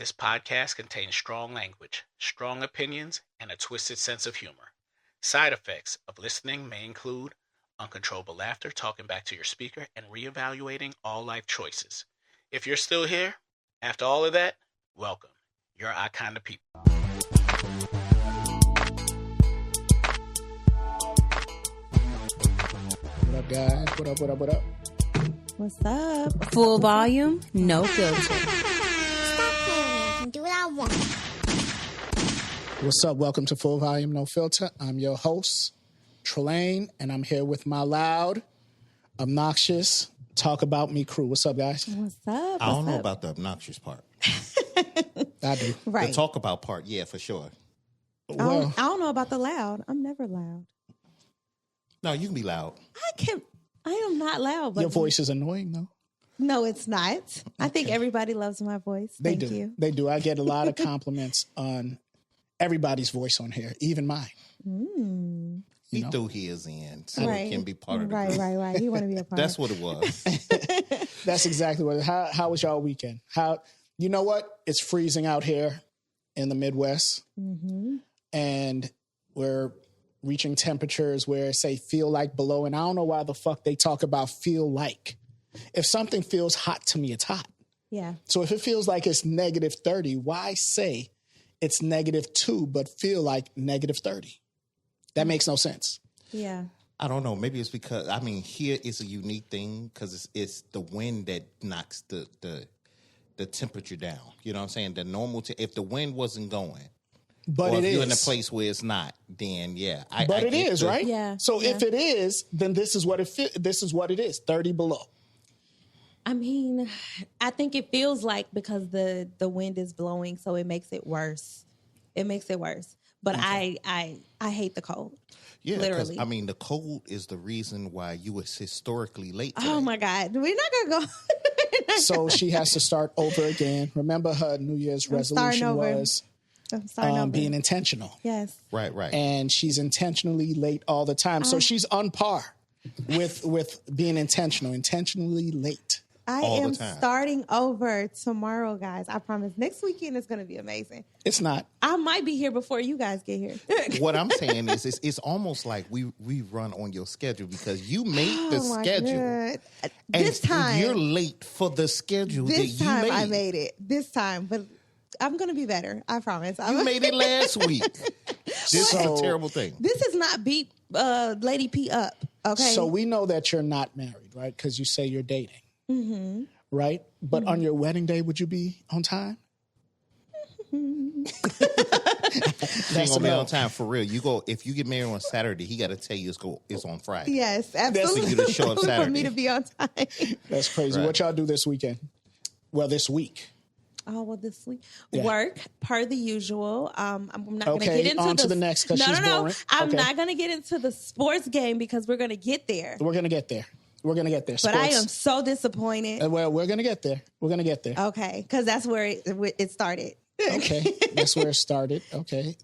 This podcast contains strong language, strong opinions, and a twisted sense of humor. Side effects of listening may include uncontrollable laughter, talking back to your speaker, and reevaluating all life choices. If you're still here, after all of that, welcome. You're our kind of people. What up, guys? What up, what up, what up? What's up? Full volume, no filter. Stop playing with me. I can do what I want. What's up? Welcome to Full Volume, No Filter. I'm your host, Trelane, and I'm here with my loud, obnoxious, talk about me crew. What's up, guys? What's up? I don't know about the obnoxious part. I do. Right. The talk about part, yeah, for sure. Well, I don't know about the loud. I'm never loud. No, you can be loud. I am not loud. But your voice is annoying, though. No, it's not. I think everybody loves my voice. They Thank do. you. They do. I get a lot of compliments on everybody's voice on here, even mine. He threw his in, so Right. he can be part of the Right, group. right. You want to be a part. That's what it was. That's exactly what. How was y'all weekend? You know what? It's freezing out here in the Midwest, and we're reaching temperatures where say feel like below. And I don't know why the fuck they talk about feel like. If something feels hot to me, it's hot. Yeah. So if it feels like it's negative 30, why say it's -2 but feel like negative 30? That makes no sense. Yeah. I don't know. Maybe it's because, here is a unique thing because it's the wind that knocks the temperature down. You know what I'm saying? The normal, if the wind wasn't going, But or it if you're is. in a place where it's not, then yeah. But it is, right? Yeah, So yeah. if it is, then this is what it is, 30 below. I mean, I think it feels like because the wind is blowing, so it makes it worse. It makes it worse. But I hate the cold. Yeah, because literally. the cold is the reason why you was historically late today. Oh my God, we're not gonna go. So she has to start over again. Remember her New Year's resolution over. was I'm starting over. being intentional. Yes. Right. And she's intentionally late all the time. So she's on par with being intentionally late. I all the am time. starting over tomorrow, guys. I promise. Next weekend is going to be amazing. It's not. I might be here before you guys get here. What I'm saying is it's almost like we run on your schedule because you made the Oh my schedule. God. And This time, you're late for the schedule that this you time made. I made it. This time, but I'm going to be better. I promise. You made it last week. This is a terrible thing. This is not beat Lady P up. Okay. So we know that you're not married, right? Because you say you're dating. Right? But on your wedding day, would you be on time? She ain't gonna be on time for real. You go if you get married on Saturday, he got to tell you it's on Friday. Yes, absolutely. for you to show up For Saturday. me to be on time. That's crazy. Right. What y'all do this weekend? Well, this week. Oh, well, this week. Yeah. Work, per the usual. I'm not going to Okay, get into on to the next, 'cause No, she's no. boring. I'm Okay. not going to get into the sports game because we're going to get there. We're going to get there. But I am so disappointed. Well, we're going to get there. We're going to get there. Okay, because that's where it started. Okay. That's where it started. Okay.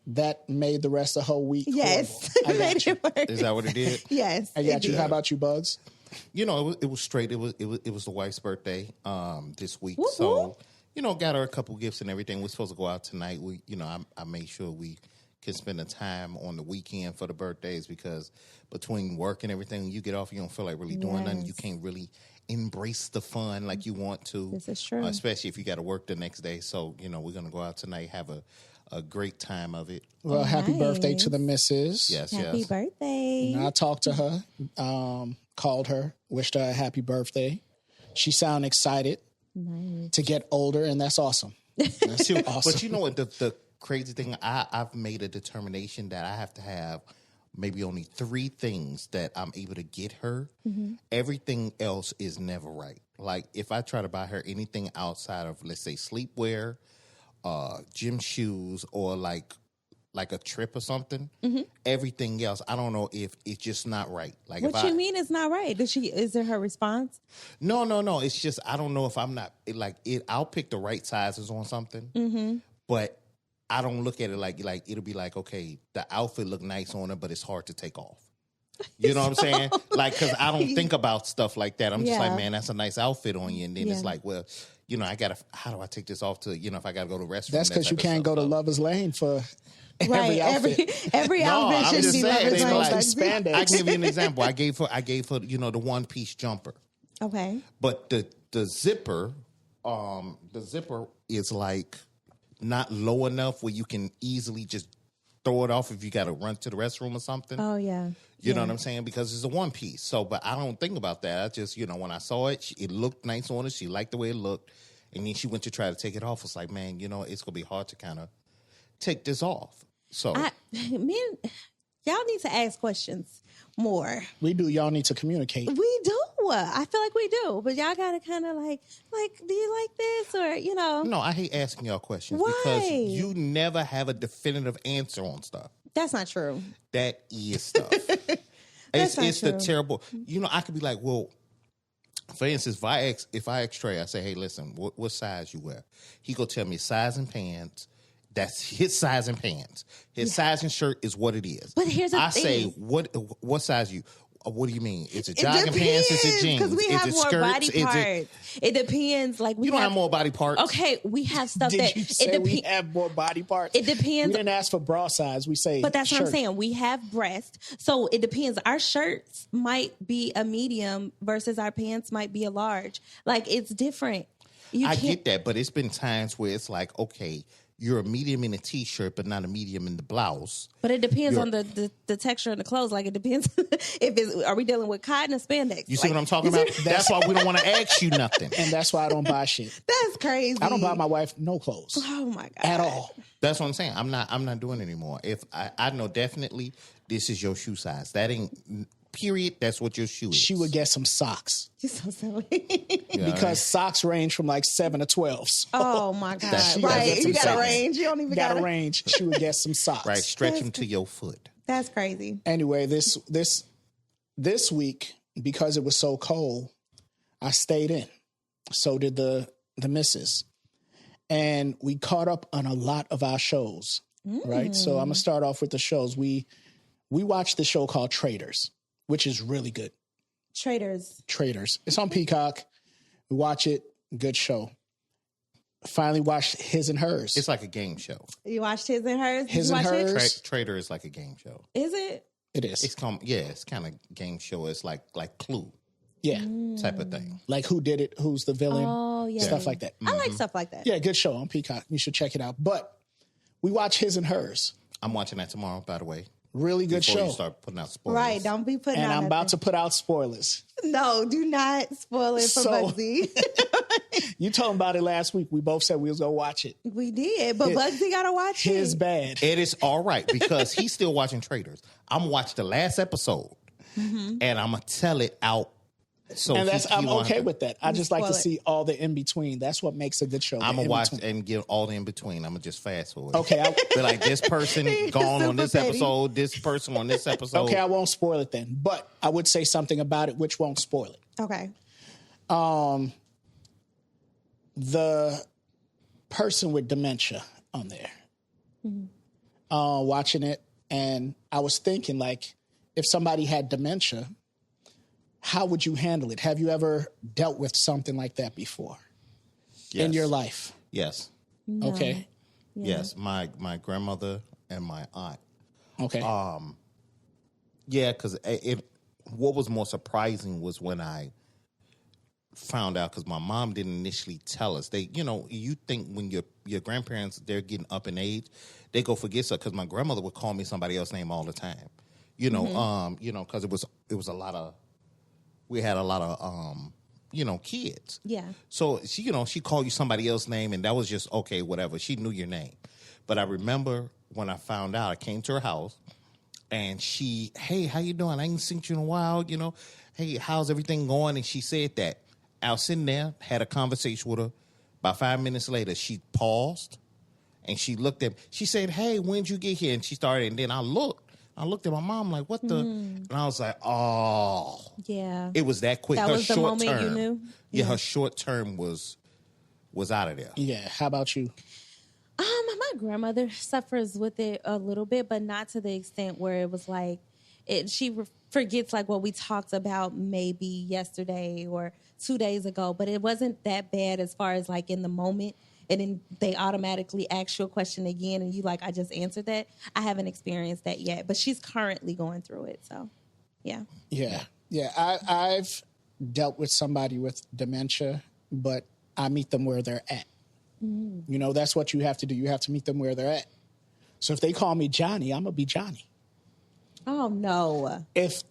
That made the rest of the whole week. Yes. horrible. I got Made you. it worse. Is that what it did? Yes. I got it you. did. How about you, Bugs? You know, it was straight. It was the wife's birthday this week. Whoop, So, got her a couple gifts and everything. We're supposed to go out tonight. I made sure we can spend the time on the weekend for the birthdays because between work and everything, when you get off, you don't feel like really doing nothing. You can't really embrace the fun like you want to. This is true. Especially if you got to work the next day. So, we're going to go out tonight, have a great time of it. Well, happy Nice. birthday to the missus. Yes, Happy yes. birthday. And I talked to her, called her, wished her a happy birthday. She sounded excited to get older, and that's awesome. That's awesome. But you know what? The crazy thing, I've made a determination that I have to have maybe only 3 things that I'm able to get her. Everything else is never right. Like if I try to buy her anything outside of, let's say, sleepwear, gym shoes, or like a trip or something, everything else, I don't know if it's just not right. Like What you mean it's not right? Is it her response? No. It's just I don't know if I'm not I'll pick the right sizes on something, but I don't look at it like it'll be like, okay, the outfit look nice on her, but it's hard to take off. You know what I'm saying? Like, because I don't think about stuff like that. I'm just like, Yeah. man, that's a nice outfit on you. And then it's Yeah. like, well, how do I take this off to, if I got to go to the restroom? That's because you can't go to Lover's Lane for Right. every outfit. Every No, outfit I'm should just be saying, Lover's they Lane. like- Spandex. I give you an example. I gave her, the one-piece jumper. Okay. But the zipper is like not low enough where you can easily just throw it off if you got to run to the restroom or something. Oh, yeah. You know what I'm saying? Because it's a one piece. So, but I don't think about that. I just, when I saw it, it looked nice on her. She liked the way it looked. And then she went to try to take it off. It's like, man, it's going to be hard to kind of take this off. So, Y'all need to ask questions more. We do. Y'all need to communicate. We do. I feel like we do. But y'all got to kind of like, do you like this? Or, No, I hate asking y'all questions Why? because you never have a definitive answer on stuff. That's not true. That is stuff. That's not it's the true. terrible. I could be like, well, for instance, if I ask Trey, I say, hey, listen, what size you wear? He go tell me size and pants. That's his size and pants. His size and shirt is what it is. But here's the I thing. say, what size you? What do you mean? Is it jogging pants? Is it jeans? Because we is have it more skirts? body parts. It depends. Like You don't have more body parts. Okay, we have stuff Did that you say we have more body parts? It depends. We didn't ask for bra size. We say But that's shirt. what I'm saying. We have breast. So it depends. Our shirts might be a medium versus our pants might be a large. Like, it's different. I get that, but it's been times where it's like, okay, you're a medium in a t-shirt, but not a medium in the blouse. But it depends on the texture of the clothes. Like, it depends are we dealing with cotton or spandex? You see what I'm talking about? That's why we don't want to ask you nothing. And that's why I don't buy shit. That's crazy. I don't buy my wife no clothes. Oh my God. At all. That's what I'm saying. I'm not doing it anymore. If I know definitely this is your shoe size. That ain't period. That's what your shoe is. She would get some socks. You're so silly. Because socks range from like 7 to 12. So Oh my God. she Right. gotta get You some got a socks. range. You don't even got got a range. She would get some socks. right. Stretch them to your foot. That's crazy. Anyway, this week, because it was so cold, I stayed in. So did the missus. And we caught up on a lot of our shows. Right. So I'm gonna start off with the shows. We watched the show called Traders, which is really good. Traders. It's on Peacock. We watch it. Good show. Finally watched His and Hers. It's like a game show. You watched His and Hers? Did His you and watch it? Hers. Trader is like a game show. Is it? It is. It's kind of game show. It's like Clue Yeah. type of thing. Like who did it? Who's the villain? Oh, yeah. Stuff like that. I like stuff like that. Yeah, good show on Peacock. You should check it out. But we watch His and Hers. I'm watching that tomorrow, by the way. Really good Before show. you start putting out spoilers. Right. Don't be putting And out I'm about to put out spoilers. No, do not spoil it for So- Bugsy. You told him about it last week. We both said we was going to watch it. We did, but Bugsy got to watch it. His bad. It is all right because he's still watching Traders. I'm watching the last episode, and I'm gonna tell it out. So And I'm okay with that. I just like to spoil it. see all the in between. That's what makes a good show. I'm the gonna watch in-between. and get all the in between. I'm gonna just fast forward. Okay. Be like this person gone on this super petty. episode. This person on this episode. Okay, I won't spoil it then. But I would say something about it which won't spoil it. Okay. The person with dementia on there, watching it, and I was thinking, like, if somebody had dementia, how would you handle it? Have you ever dealt with something like that before in your life? Yes. No. Okay. Yes. My grandmother and my aunt. Okay. Yeah, because what was more surprising was when I found out, because my mom didn't initially tell us. They, you think when your grandparents, they're getting up in age, they go forget stuff. Because my grandmother would call me somebody else's name all the time. Because it was a lot of, we had a lot of kids. Yeah. So she called you somebody else's name, and that was just okay, whatever. She knew your name. But I remember when I found out, I came to her house, and she, hey, how you doing? I ain't seen you in a while. Hey, how's everything going? And she said that. I was sitting there, had a conversation with her. About 5 minutes later, she paused, and she looked at me. She said, hey, when'd you get here? And she started, and then I looked at my mom like, what the? And I was like, oh. Yeah. It was that quick. That Her was the short moment term, you knew? Yeah, her short term was out of there. Yeah. How about you? My grandmother suffers with it a little bit, but not to the extent where it was like, she forgets like what we talked about maybe yesterday or 2 days ago, but it wasn't that bad as far as like in the moment. And then they automatically ask you a question again, and you like, I just answered that. I haven't experienced that yet, but she's currently going through it. So, yeah. I've dealt with somebody with dementia, but I meet them where they're at. You know, that's what you have to do. You have to meet them where they're at. So if they call me Johnny, I'm gonna be Johnny. Oh no! If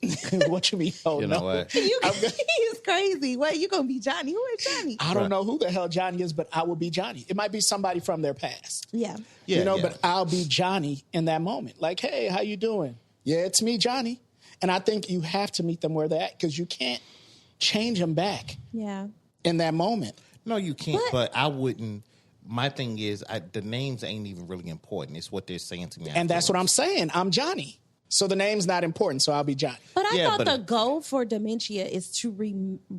what you mean? Oh you know no! What? He's crazy. What, you gonna be Johnny? Who is Johnny? I don't know who the hell Johnny is, but I will be Johnny. It might be somebody from their past. Yeah. You know, but I'll be Johnny in that moment. Like, hey, how you doing? Yeah, it's me, Johnny. And I think you have to meet them where they're at because you can't change them back. Yeah. In that moment. No, you can't. But I wouldn't. My thing is, the names ain't even really important. It's what they're saying to me. And that's what I'm saying. I'm Johnny. So the name's not important, so I'll be Johnny. But I thought the goal for dementia is to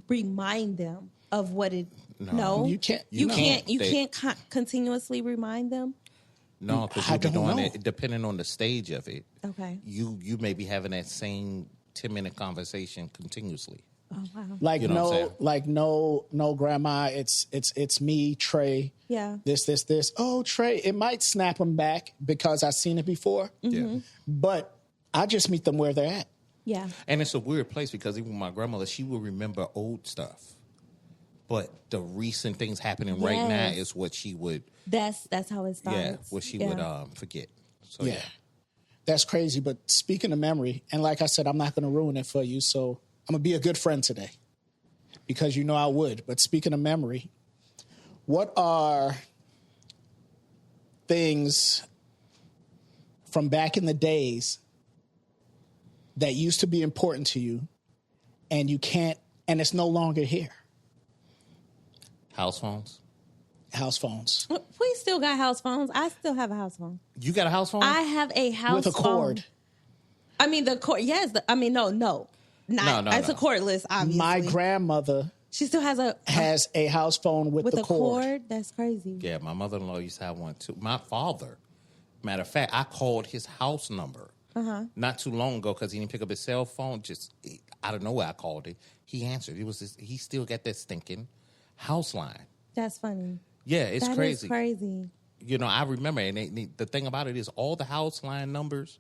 remind them of what it. No, you can't. You can't continuously remind them. No, because you'll be doing it depending on the stage of it. Okay. You may be having that same 10-minute conversation continuously. Oh wow! Like no, grandma. It's me, Trey. Yeah. This. Oh, Trey. It might snap them back because I've seen it before. Yeah. But I just meet them where they're at. Yeah. And it's a weird place because even my grandmother, she will remember old stuff, but the recent things happening right now is what she would. That's how it starts. Yeah, what she would forget. So yeah. That's crazy. But speaking of memory, and like I said, I'm not going to ruin it for you, so I'm going to be a good friend today because you know I would. But speaking of memory, what are things from back in the days that used to be important to you and you can't, and it's no longer here? House phones? House phones. We still got house phones. I still have a house phone. You got a house phone? I have a house phone. With a cord. I mean, the cord, yes. No. It's a cordless, obviously. My grandmother she still has a house phone with the cord. That's crazy. Yeah, my mother-in-law used to have one too. My father, matter of fact, I called his house number not too long ago because he didn't pick up his cell phone. Just out of nowhere, I called it. He answered. He still got that stinking house line. That's funny. Yeah, it's crazy. That is crazy. You know, I remember, and the thing about it is all the house line numbers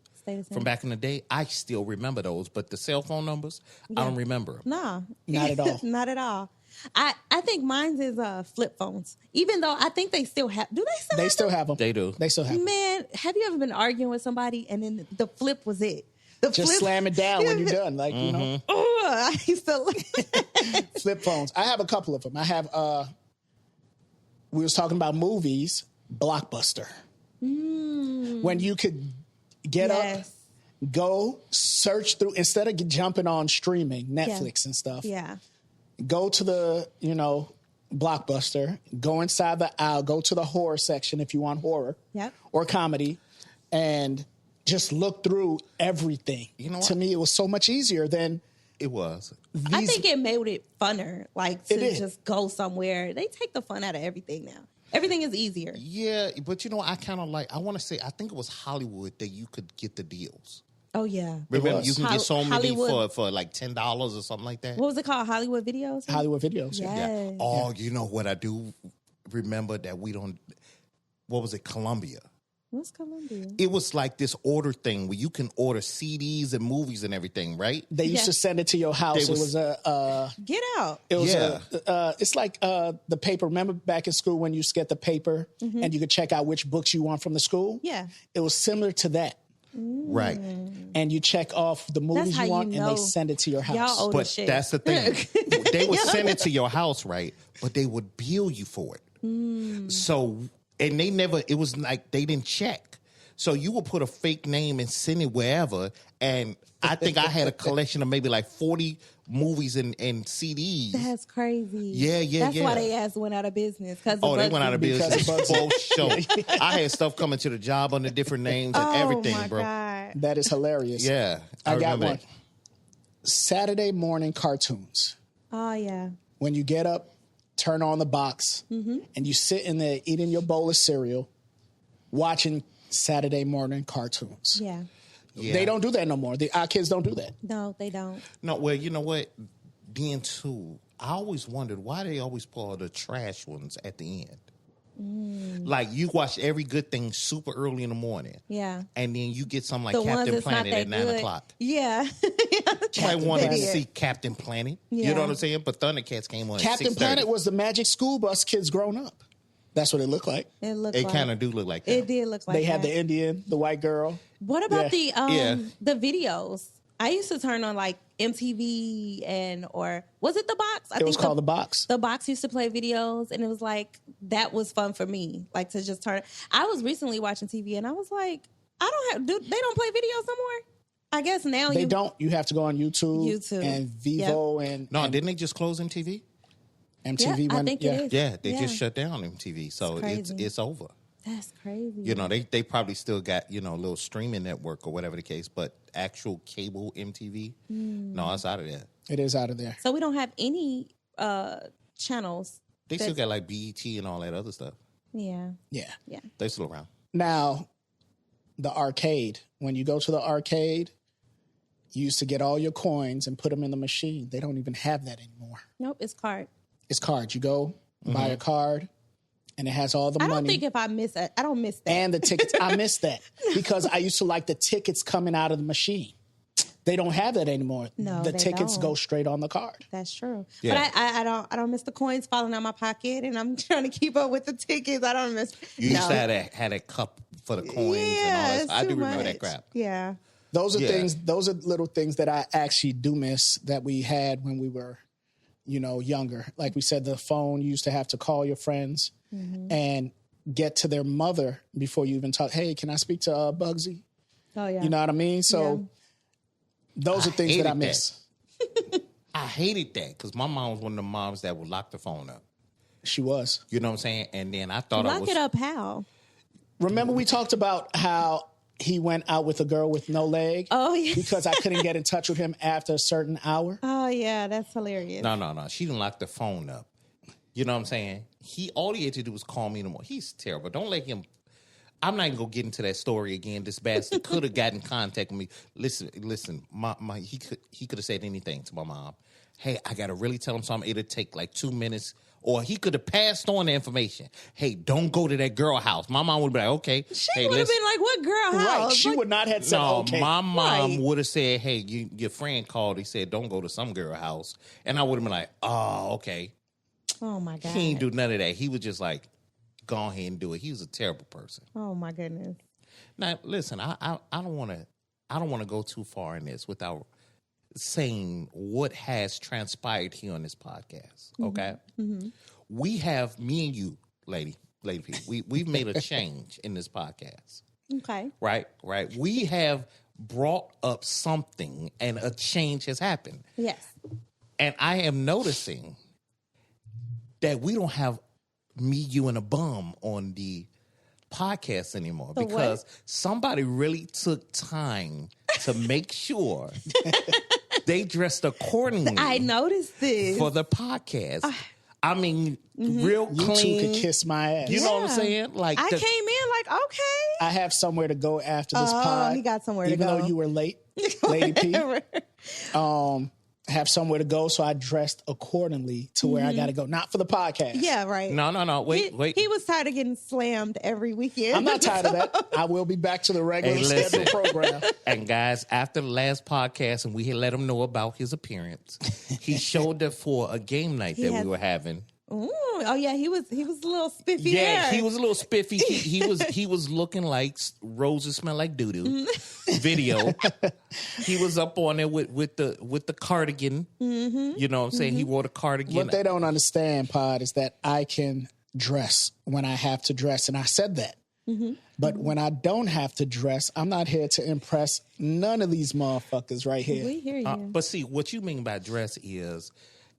from back in the day, I still remember those, but the cell phone numbers, I don't remember them. No. Not at all. Not at all. I think mine is flip phones, even though I think they still have. Do they still They have still them? have them. They do. They still have them. Man, have you ever been arguing with somebody and then the flip was it? Just slam it down when you're done. Like, you know. I used to Flip phones. I have a couple of them. I have, we was talking about movies, Blockbuster. When you could get up, go search through, instead of jumping on streaming, Netflix and stuff. Yeah. Go to the, Blockbuster, go inside the aisle, go to the horror section if you want horror or comedy, and just look through everything. You know what? To me, it was so much easier than... It was. I think it made it funner, like to just go somewhere. They take the fun out of everything now. Everything is easier. Yeah, but I kind of I want to say, I think it was Hollywood that you could get the deals. Oh, yeah. Remember, you can get so many for like $10 or something like that. What was it called? Hollywood Videos? Hollywood Videos, yeah. Oh, you know what I do remember that we don't... What was it? Columbia. What's Columbia? It was like this order thing where you can order CDs and movies and everything, right? They used to send it to your house. It was a... Get out. It was it's like the paper. Remember back in school when you used to get the paper and you could check out which books you want from the school? Yeah. It was similar to that. Right. And you check off the movies you want and they send it to your house. Y'all old But shit. that's the thing. They would send it to your house, right? But they would bill you for it. So, and it was like they didn't check. So you would put a fake name and send it wherever. And I think I had a collection of maybe like 40 movies and CDs. That's crazy. Yeah. That's why they ass went out of business. They went out of business for sure. I had stuff coming to the job under different names and everything, bro. God. That is hilarious. Yeah. I got one. That. Saturday morning cartoons. Oh, yeah. When you get up, turn on the box, and you sit in there eating your bowl of cereal, watching Saturday morning cartoons. Yeah. They don't do that no more. Our kids don't do that. No, they don't. No, well, you know what? Then too, I always wondered why they always pull the trash ones at the end. Like you watch every good thing super early in the morning. Yeah. And then you get something like The ones Captain that's not Planet that at 9 good. o'clock. Yeah. I wanted to Planet. see Captain Planet. You Yeah. know what I'm saying? But Thundercats came on Captain at 6:30. Planet was the Magic School Bus kids grown up. That's what it looked like. It looked It like kind of do look like that. It did look like They had that. the Indian, the white girl. What about Yeah. the videos? I used to turn on like MTV or was it The Box? It was called The Box. The Box used to play videos, and it was like that was fun for me, like to just turn. I was recently watching TV, and I was like, they don't play videos no more. I guess now They don't. You have to go on YouTube and Vivo and No, didn't they just close MTV? MTV. Yeah, I think it is. Yeah, they Yeah. just shut down MTV, so It's crazy. it's over. That's crazy. You know, they probably still got, a little streaming network or whatever the case, but actual cable MTV, no, it's out of there. It is out of there. So we don't have any channels. They still got like BET and all that other stuff. Yeah. Yeah. Yeah. They still around. Now, the arcade. When you go to the arcade, you used to get all your coins and put them in the machine. They don't even have that anymore. Nope, it's card. It's cards. You go, buy a card, and it has all the money. I don't think if I miss it, I don't miss that. And the tickets. I missed that because I used to like the tickets coming out of the machine. They don't have that anymore. No, the they tickets don't. go straight on the card. That's true. Yeah. But I don't miss the coins falling out my pocket, and I'm trying to keep up with the tickets. I don't miss. You used to have that cup for the coins and all that. it's I do too remember that much. crap. Yeah. Those are Yeah. things. Those are little things that I actually do miss that we had when we were, younger. Like we said, the phone, you used to have to call your friends and get to their mother before you even talk. Hey, can I speak to Bugsy? Oh yeah. You know what I mean? So those are things that I hated miss. I hated that because my mom was one of the moms that would lock the phone up. She was. You know what I'm saying? And then I thought I Lock was. it up. How? Remember we talked about how he went out with a girl with no leg? Oh yeah. Because I couldn't get in touch with him after a certain hour. Oh yeah. That's hilarious. No. She didn't lock the phone up. You know what I'm saying? All he had to do was call me in the morning. He's terrible. Don't let him. I'm not even gonna get into that story again. This bastard could have gotten in contact with me. Listen. He could have said anything to my mom. Hey, I gotta really tell him something. It'll take like 2 minutes. Or he could have passed on the information. Hey, don't go to that girl house. My mom would be like, okay. She would have been like, "What girl house?" Right. She would not have said, No, okay. my mom Right. would have said, hey, your friend called. He said, don't go to some girl house. And I would have been like, oh, okay. Oh my god. He ain't do none of that. He was just like, go ahead and do it. He was a terrible person. Oh my goodness. Now, listen, I don't want to go too far in this without saying what has transpired here on this podcast. Okay, we have me and you, lady P. We've made a change in this podcast. Okay. Right. We have brought up something, and a change has happened. Yes. And I am noticing that we don't have me, you, and a bum on the podcast anymore The because somebody really took time to make sure they dressed accordingly I noticed this. for the podcast. I mean, real You clean. two could kiss my ass. You know what I'm Yeah. saying? Like I came in like, okay. I have somewhere to go after this pod. he got somewhere to even go. though you were late, Lady P. Have somewhere to go, so I dressed accordingly to where I got to go. Not for the podcast. Yeah, right. No. Wait. He was tired of getting slammed every weekend. I'm not tired of that. I will be back to the regular Hey, listen. scheduled program. And guys, after the last podcast, and we had let him know about his appearance, he showed up for a game night that had- we were having. Ooh, oh yeah, he was a little spiffy. Yeah, there. he was a little spiffy. He was looking like roses smell like doo doo. Video. He was up on there with the cardigan. You know what I'm saying? He wore the cardigan. What they don't understand, Pod, is that I can dress when I have to dress, and I said that. But when I don't have to dress, I'm not here to impress none of these motherfuckers right here. We hear you. But see, what you mean by dress is,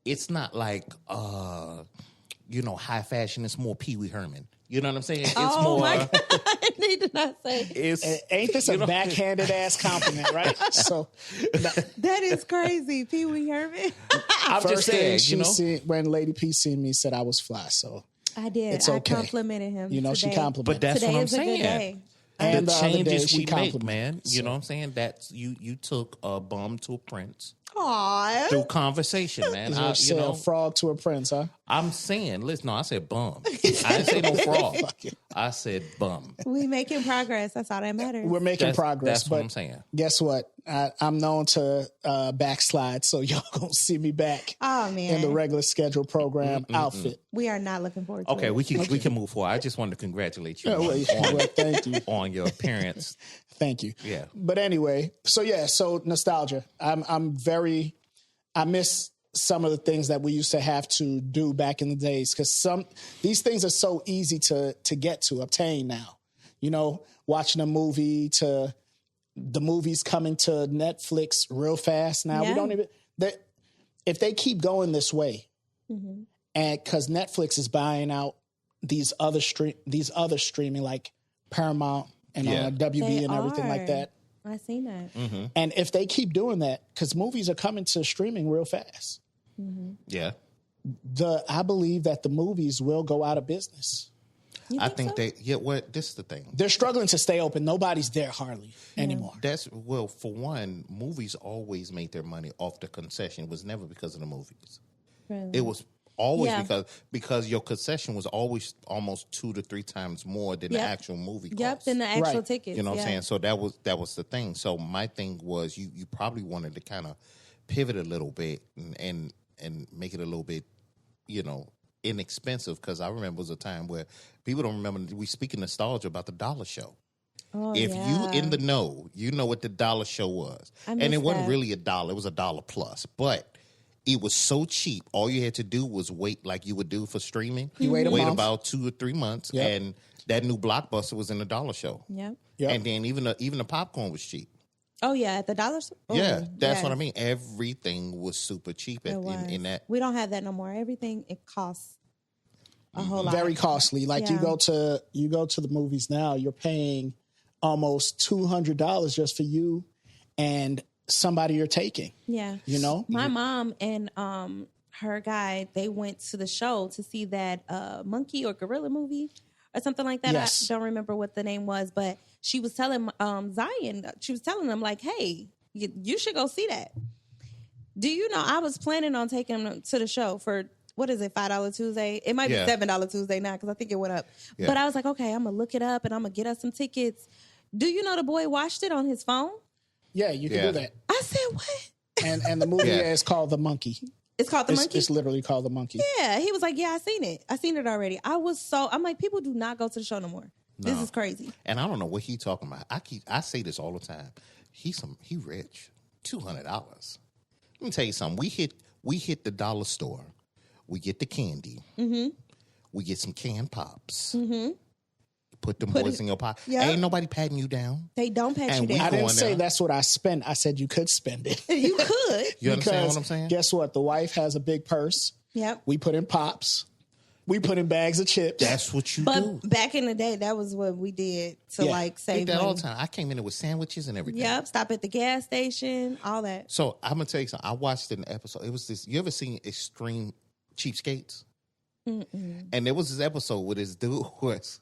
it's not like high fashion. It's more Pee Wee Herman. You know what I'm saying? It's more. my God. I need to not say. It's Ain't this a backhanded ass compliment, right? So That is crazy, Pee Wee Herman. I'm just first thing saying, she when Lady P seen me, said I was fly. So I did. It's okay. I complimented him. you know today. she complimented. But that's Today what I'm is a good saying. day. And The the other day changes she we make, complimented. man. You So- know what I'm saying? That's you took a bum to a prince. Aw. through conversation, man. You sell a frog to a prince, huh? I'm saying, listen, no, I said bum. I didn't say no frog. I said bum. We making progress. That's all that matters. We're making progress. That's what I'm saying. Guess what? I'm known to backslide, so y'all gonna see me back in the regular schedule program outfit. We are not looking forward to it. Okay, we can move forward. I just wanted to congratulate you Thank you. on your appearance. Thank you. Yeah. But anyway, so nostalgia. I miss some of the things that we used to have to do back in the days because these things are so easy to get to, obtain now. You know, watching a movie to the movies coming to Netflix real fast now. Yeah. We don't even if they keep going this way, and because Netflix is buying out these other streaming like Paramount and WB They and everything like that. I seen that. And if they keep doing that, because movies are coming to streaming real fast, Yeah. I believe that the movies will go out of business. You I think think so? This is the thing. They're struggling to stay open. Nobody's there hardly anymore. For one, movies always made their money off the concession. It was never because of the movies. Really? It was always because your concession was always almost 2 to 3 times more than the actual movie cost. Yep, than the actual tickets. You know what I'm saying? So that was the thing. So my thing was you probably wanted to kind of pivot a little bit and make it a little bit, inexpensive, because I remember it was a time where people don't remember, we speak in nostalgia about the dollar show. Oh, If you in the know, you know what the dollar show was. And it wasn't really $1, it was $1 plus. But it was so cheap. All you had to do was wait like you would do for streaming. You wait about 2 or 3 months, and that new Blockbuster was in the dollar show. Yep. And then even the popcorn was cheap. Oh, yeah, at the dollar store? Oh, Yeah, that's what I mean. Everything was super cheap in that. We don't have that no more. Everything, it costs a whole lot. Very costly. Like you go to the movies now, you're paying almost $200 just for you and somebody you're taking. Yeah. You know? My mom and her guy, they went to the show to see that monkey or gorilla movie or something like that. Yes. I don't remember what the name was, but she was telling Zion, she was telling him like, hey, you should go see that. Do you know, I was planning on taking him to the show for, what is it, $5 Tuesday? It might be $7 Tuesday now because I think it went up. Yeah. But I was like, okay, I'm going to look it up and I'm going to get us some tickets. Do you know the boy watched it on his phone? Yeah, you can do that. I said, what? And the movie is called The Monkey. It's called The Monkey? It's literally called The Monkey. Yeah, he was like, yeah, I seen it. I seen it already. I'm like, people do not go to the show no more. No. This is crazy. And I don't know what he talking about. I say this all the time. He rich. $200. Let me tell you something. We hit the dollar store. We get the candy. Mm-hmm. We get some canned pops. Mm-hmm. Put them boys in your pocket. Yep. Ain't nobody patting you down. They don't pat you down. I didn't say that's what I spend. I said you could spend it. You could. You understand what I'm saying? Guess what? The wife has a big purse. Yep. We put in pops. We put in bags of chips. That's what you do. But back in the day, that was what we did to save that money. all the time. I came in there with sandwiches and everything. Yep. Stop at the gas station, all that. So I'm gonna tell you something. I watched an episode. It was this. You ever seen Extreme Cheapskates? Mm-mm. And there was this episode where this dude was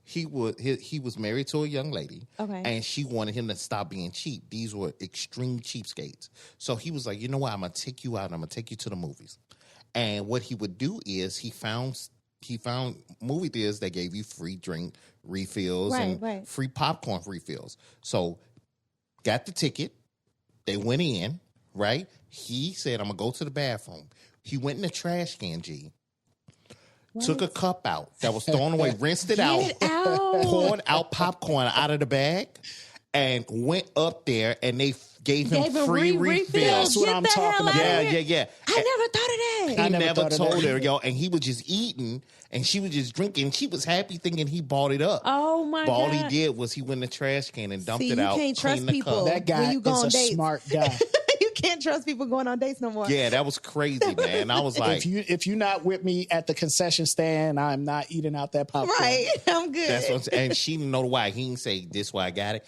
he was married to a young lady, and she wanted him to stop being cheap. These were extreme cheapskates. So he was like, you know what? I'm gonna take you out. I'm gonna take you to the movies. And what he would do is he found movie theaters that gave you free drink refills and free popcorn refills. So got the ticket. They went in, right? He said, I'm gonna go to the bathroom. He went in the trash can, G. What? Took a cup out that was thrown away, rinsed it out, poured out popcorn out of the bag, and went up there, and they gave him free refills. That's what I'm talking about. Yeah. I never thought of that. He never told her, yo, and he was just eating, and she was just drinking. She was happy thinking he bought it up. Oh, my God. All he did was he went in the trash can and dumped it out. You can't trust people. That guy is a smart guy. You can't trust people going on dates no more. Yeah, that was crazy, man. I was like, if you're not with me at the concession stand, I'm not eating out that popcorn. Right, I'm good. That's what I'm saying. And she didn't know why. He didn't say this why I got it.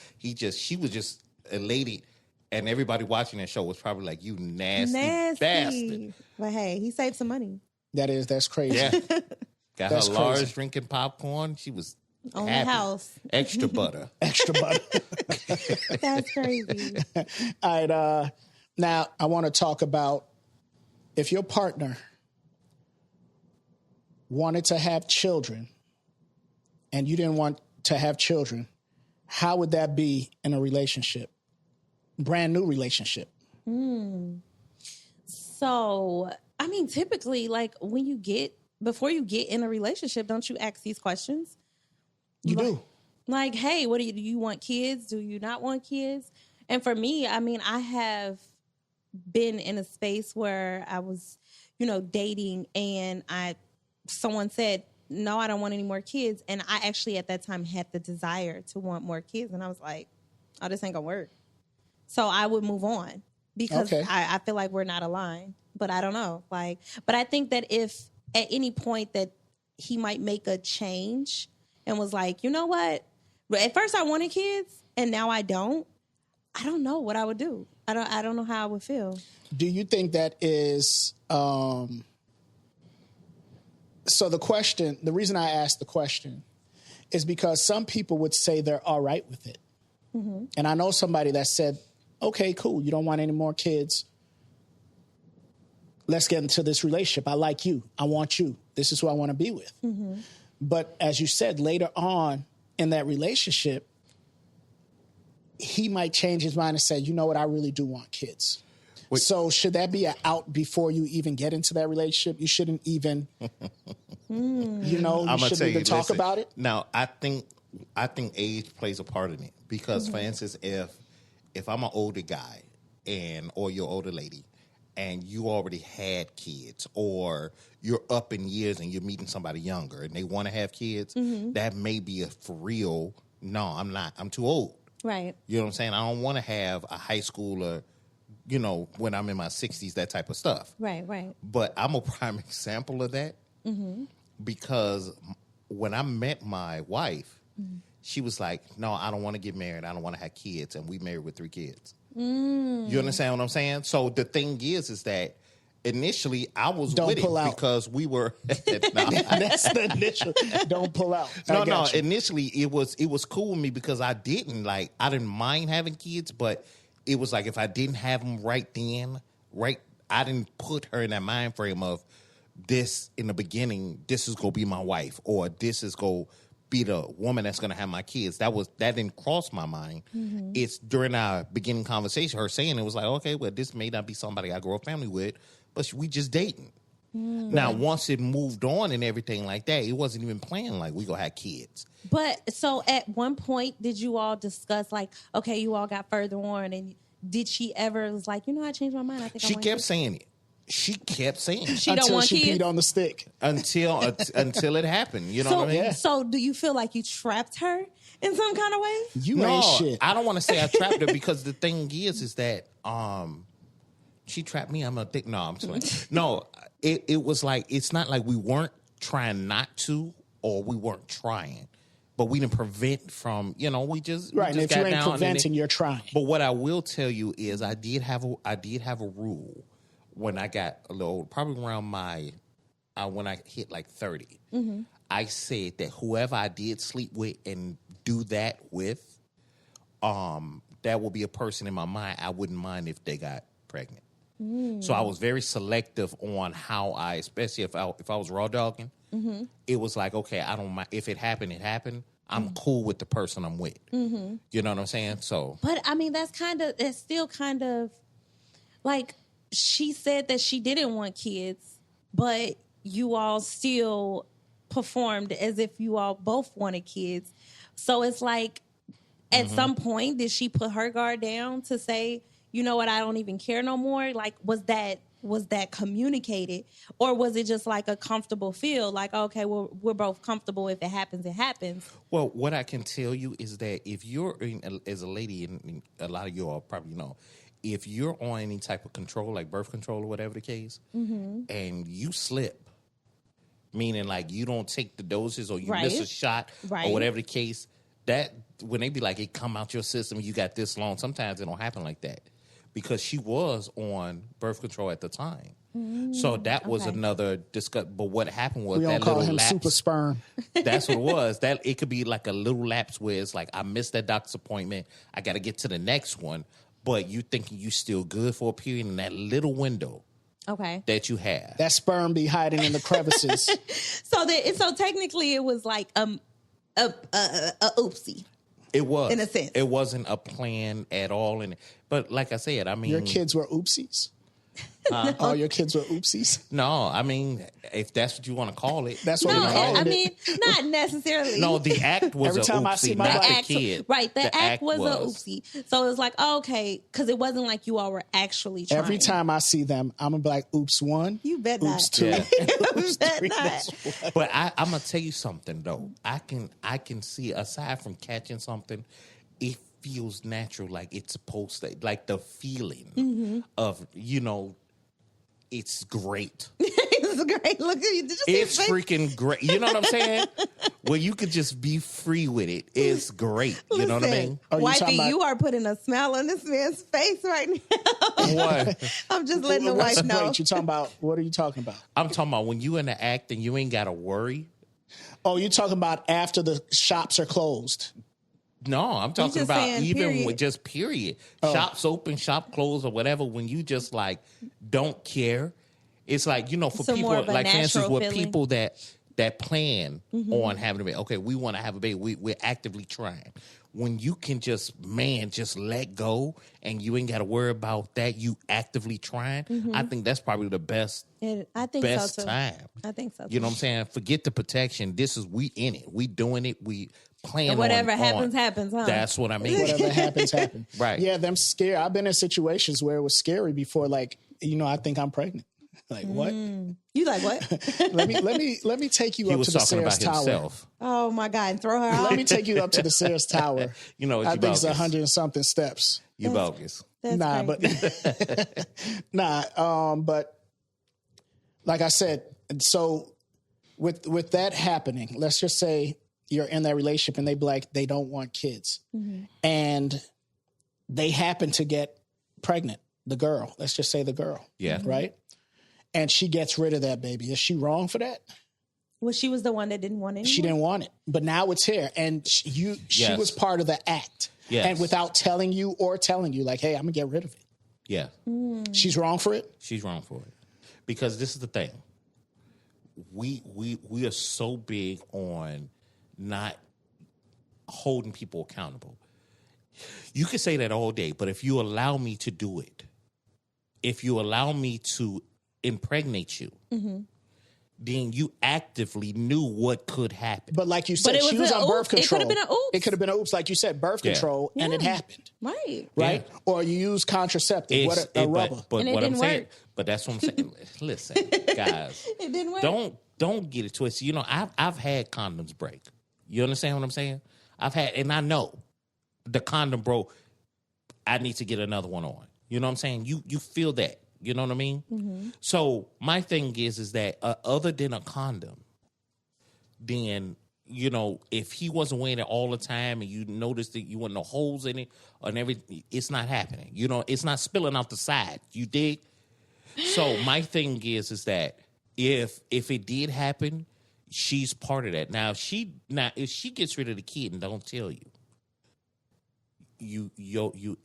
She was just elated, and everybody watching that show was probably like, "You nasty bastard." But hey, he saved some money. That's crazy. Yeah, got her large drinking popcorn. She was on happy. The house. Extra butter. Extra butter. That's crazy. All right. Now, I want to talk about if your partner wanted to have children and you didn't want to have children, how would that be in a relationship? Brand new relationship. So, I mean, typically, like before you get in a relationship, don't you ask these questions? You do. Like, hey, do you want kids? Do you not want kids? And for me, I mean, I have been in a space where I was, dating and someone said, no, I don't want any more kids. And I actually at that time had the desire to want more kids. And I was like, oh, this ain't gonna work. So I would move on because I feel like we're not aligned, but I don't know. But I think that if at any point that he might make a change and was like, you know what? At first I wanted kids and now I don't know what I would do. I don't know how I would feel. Do you think that is, so the reason I asked the question is because some people would say they're all right with it. Mm-hmm. And I know somebody that said, okay, cool. You don't want any more kids. Let's get into this relationship. I like you. I want you. This is who I want to be with. Mm-hmm. But as you said, later on in that relationship, he might change his mind and say, you know what, I really do want kids. Wait. So should that be an out before you even get into that relationship? You shouldn't even, you shouldn't even talk about it? Now, I think age plays a part in it because, for instance, if I'm an older guy or you're an older lady and you already had kids or you're up in years and you're meeting somebody younger and they want to have kids, that may be a for real, no, I'm not. I'm too old. Right. You know what I'm saying? I don't want to have a high schooler, when I'm in my 60s, that type of stuff. Right, right. But I'm a prime example of that because when I met my wife, she was like, no, I don't want to get married. I don't want to have kids. And we married with 3 kids. You understand what I'm saying? So the thing is that initially I was with it because we were. That's the initial. Don't pull out. No. Initially it was cool with me because I didn't mind having kids, but it was like if I didn't have them right then, I didn't put her in that mind frame of this in the beginning. This is gonna be my wife, or this is gonna be the woman that's gonna have my kids. That didn't cross my mind. It's during our beginning conversation, her saying it was like, okay, well, this may not be somebody I grow a family with, but we just dating. Now, once it moved on and everything like that, it wasn't even planned like we gonna have kids. But so at one point, did you all discuss like, okay, you all got further on, and did she ever was like, I changed my mind? I think she kept saying it. She kept saying it. She don't want kids. Until she peed on the stick. Until it happened. You know what I mean? So do you feel like you trapped her in some kind of way? You ain't shit. I don't want to say I trapped her because the thing is that she trapped me. I'm gonna think. No, I'm playing. No, it was like it's not like we weren't trying not to or we weren't trying, but we didn't prevent from. We just right. We just and if you ain't preventing, you're trying. But what I will tell you is I did have a rule when I got a little older, probably around when I hit like 30. I said that whoever I did sleep with and do that with, that will be a person in my mind. I wouldn't mind if they got pregnant. So I was very selective on how especially if I was raw dogging, it was like, okay, I don't mind. If it happened, it happened. I'm cool with the person I'm with. You know what I'm saying? So, but I mean, that's still kind of like she said that she didn't want kids, but you all still performed as if you all both wanted kids. So it's like, at some point, did she put her guard down to say, you know what, I don't even care no more? Like, was that communicated? Or was it just like a comfortable feel? Like, okay, well, we're both comfortable. If it happens, it happens. Well, what I can tell you is that if you're, as a lady, and a lot of you all probably know, if you're on any type of control, like birth control or whatever the case, and you slip, meaning like you don't take the doses or you miss a shot or whatever the case, that when they be like, it come out your system, you got this long, sometimes it don't happen like that because she was on birth control at the time. So that was another discussion. But what happened was that little lapse. Super sperm. That's what it was. That it could be like a little lapse where it's like I missed that doctor's appointment. I got to get to the next one. but you thinking you still good for a period in that little window Okay. that you have. That sperm be hiding in the crevices. So technically it was like a oopsie. It was. In a sense. It wasn't a plan at all. But like I said, I mean... Your kids were oopsies? All your kids were oopsies? No, I mean, if that's what you want to call it. That's what No, we call it. I mean, not necessarily. No, the act was Every a time I oopsie, see my not the act- kid. Right, the act was a oopsie. So it was like, oh, okay, because it wasn't like you all were actually trying. Every time I see them, I'm going to be like, oops, one. You bet oops, not. two. Yeah. Oops, three. not. But I'm gonna tell you something though. I can see, aside from catching something, it feels natural, like it's supposed to. Like the feeling of it's great. It's great. Look at you. Did you see It's his face? freaking great. You know what I'm saying? Well, you could just be free with it. It's great. You know what I mean? Oh, you Wifey, talking about- you are putting a smile on this man's face right now. What? I'm just letting the wife know. Wait, you talking about, what are you talking about? I'm talking about when you in the act and you ain't got to worry. Oh, you talking about after the shops are closed? No, I'm talking just about saying even period. with just period. Shops open, shop closed, or whatever. When you just like don't care, it's like for So people more of a like for instance natural with feeling. people that plan on having a baby. Okay, we want to have a baby. We're actively trying. When you can just let go and you ain't got to worry about that. You actively trying. I think that's probably the best I think best so too. time. I think so too. You know what I'm saying? Forget the protection. We in it. We doing it. We playing. And whatever on, happens, happens, huh? That's what I mean. Whatever happens, happens. Right. Yeah, them scary. I've been in situations where it was scary before, like, I think I'm pregnant. Like, what? You like what? let me take you He up was to the talking Sears about Tower. himself. Oh my God! And throw her out. Let me take you up to the Sears Tower. You know what I you think it's bogus. 100 and something steps. You bogus. That's Nah, great. but but like I said, so with that happening, let's just say you're in that relationship and they be like, they don't want kids, and they happen to get pregnant. The girl, let's just say the girl, Yeah. right, and she gets rid of that baby. Is she wrong for that? Well, she was the one that didn't want it. She didn't want it, but now it's here, and she Yes. was part of the act, Yes. and without telling you, like, hey, I'm gonna get rid of it. Yeah. She's wrong for it. She's wrong for it. Because this is the thing. We are so big on not holding people accountable. You can say that all day, but if you allow me to do it, if you allow me to impregnate you, then you actively knew what could happen. But like you said, it was she was an on birth oops. It control. could've been an oops. It could have been an oops, like you said, birth Yeah. control, and it happened, Right. right? Yeah. Or you use contraceptive, rubber. But And it what I'm didn't saying, work. but that's what I'm saying. Listen, guys, It didn't work. don't get it twisted. I've had condoms break. You understand what I'm saying? And I know the condom broke. I need to get another one on. You know what I'm saying? You feel that. You know what I mean? So my thing is that other than a condom, then if he wasn't wearing it all the time and you noticed that you want no holes in it and everything, it's not happening. It's not spilling out the side. You dig? So my thing is that if it did happen, she's part of that. Now if she gets rid of the kid and don't tell you, you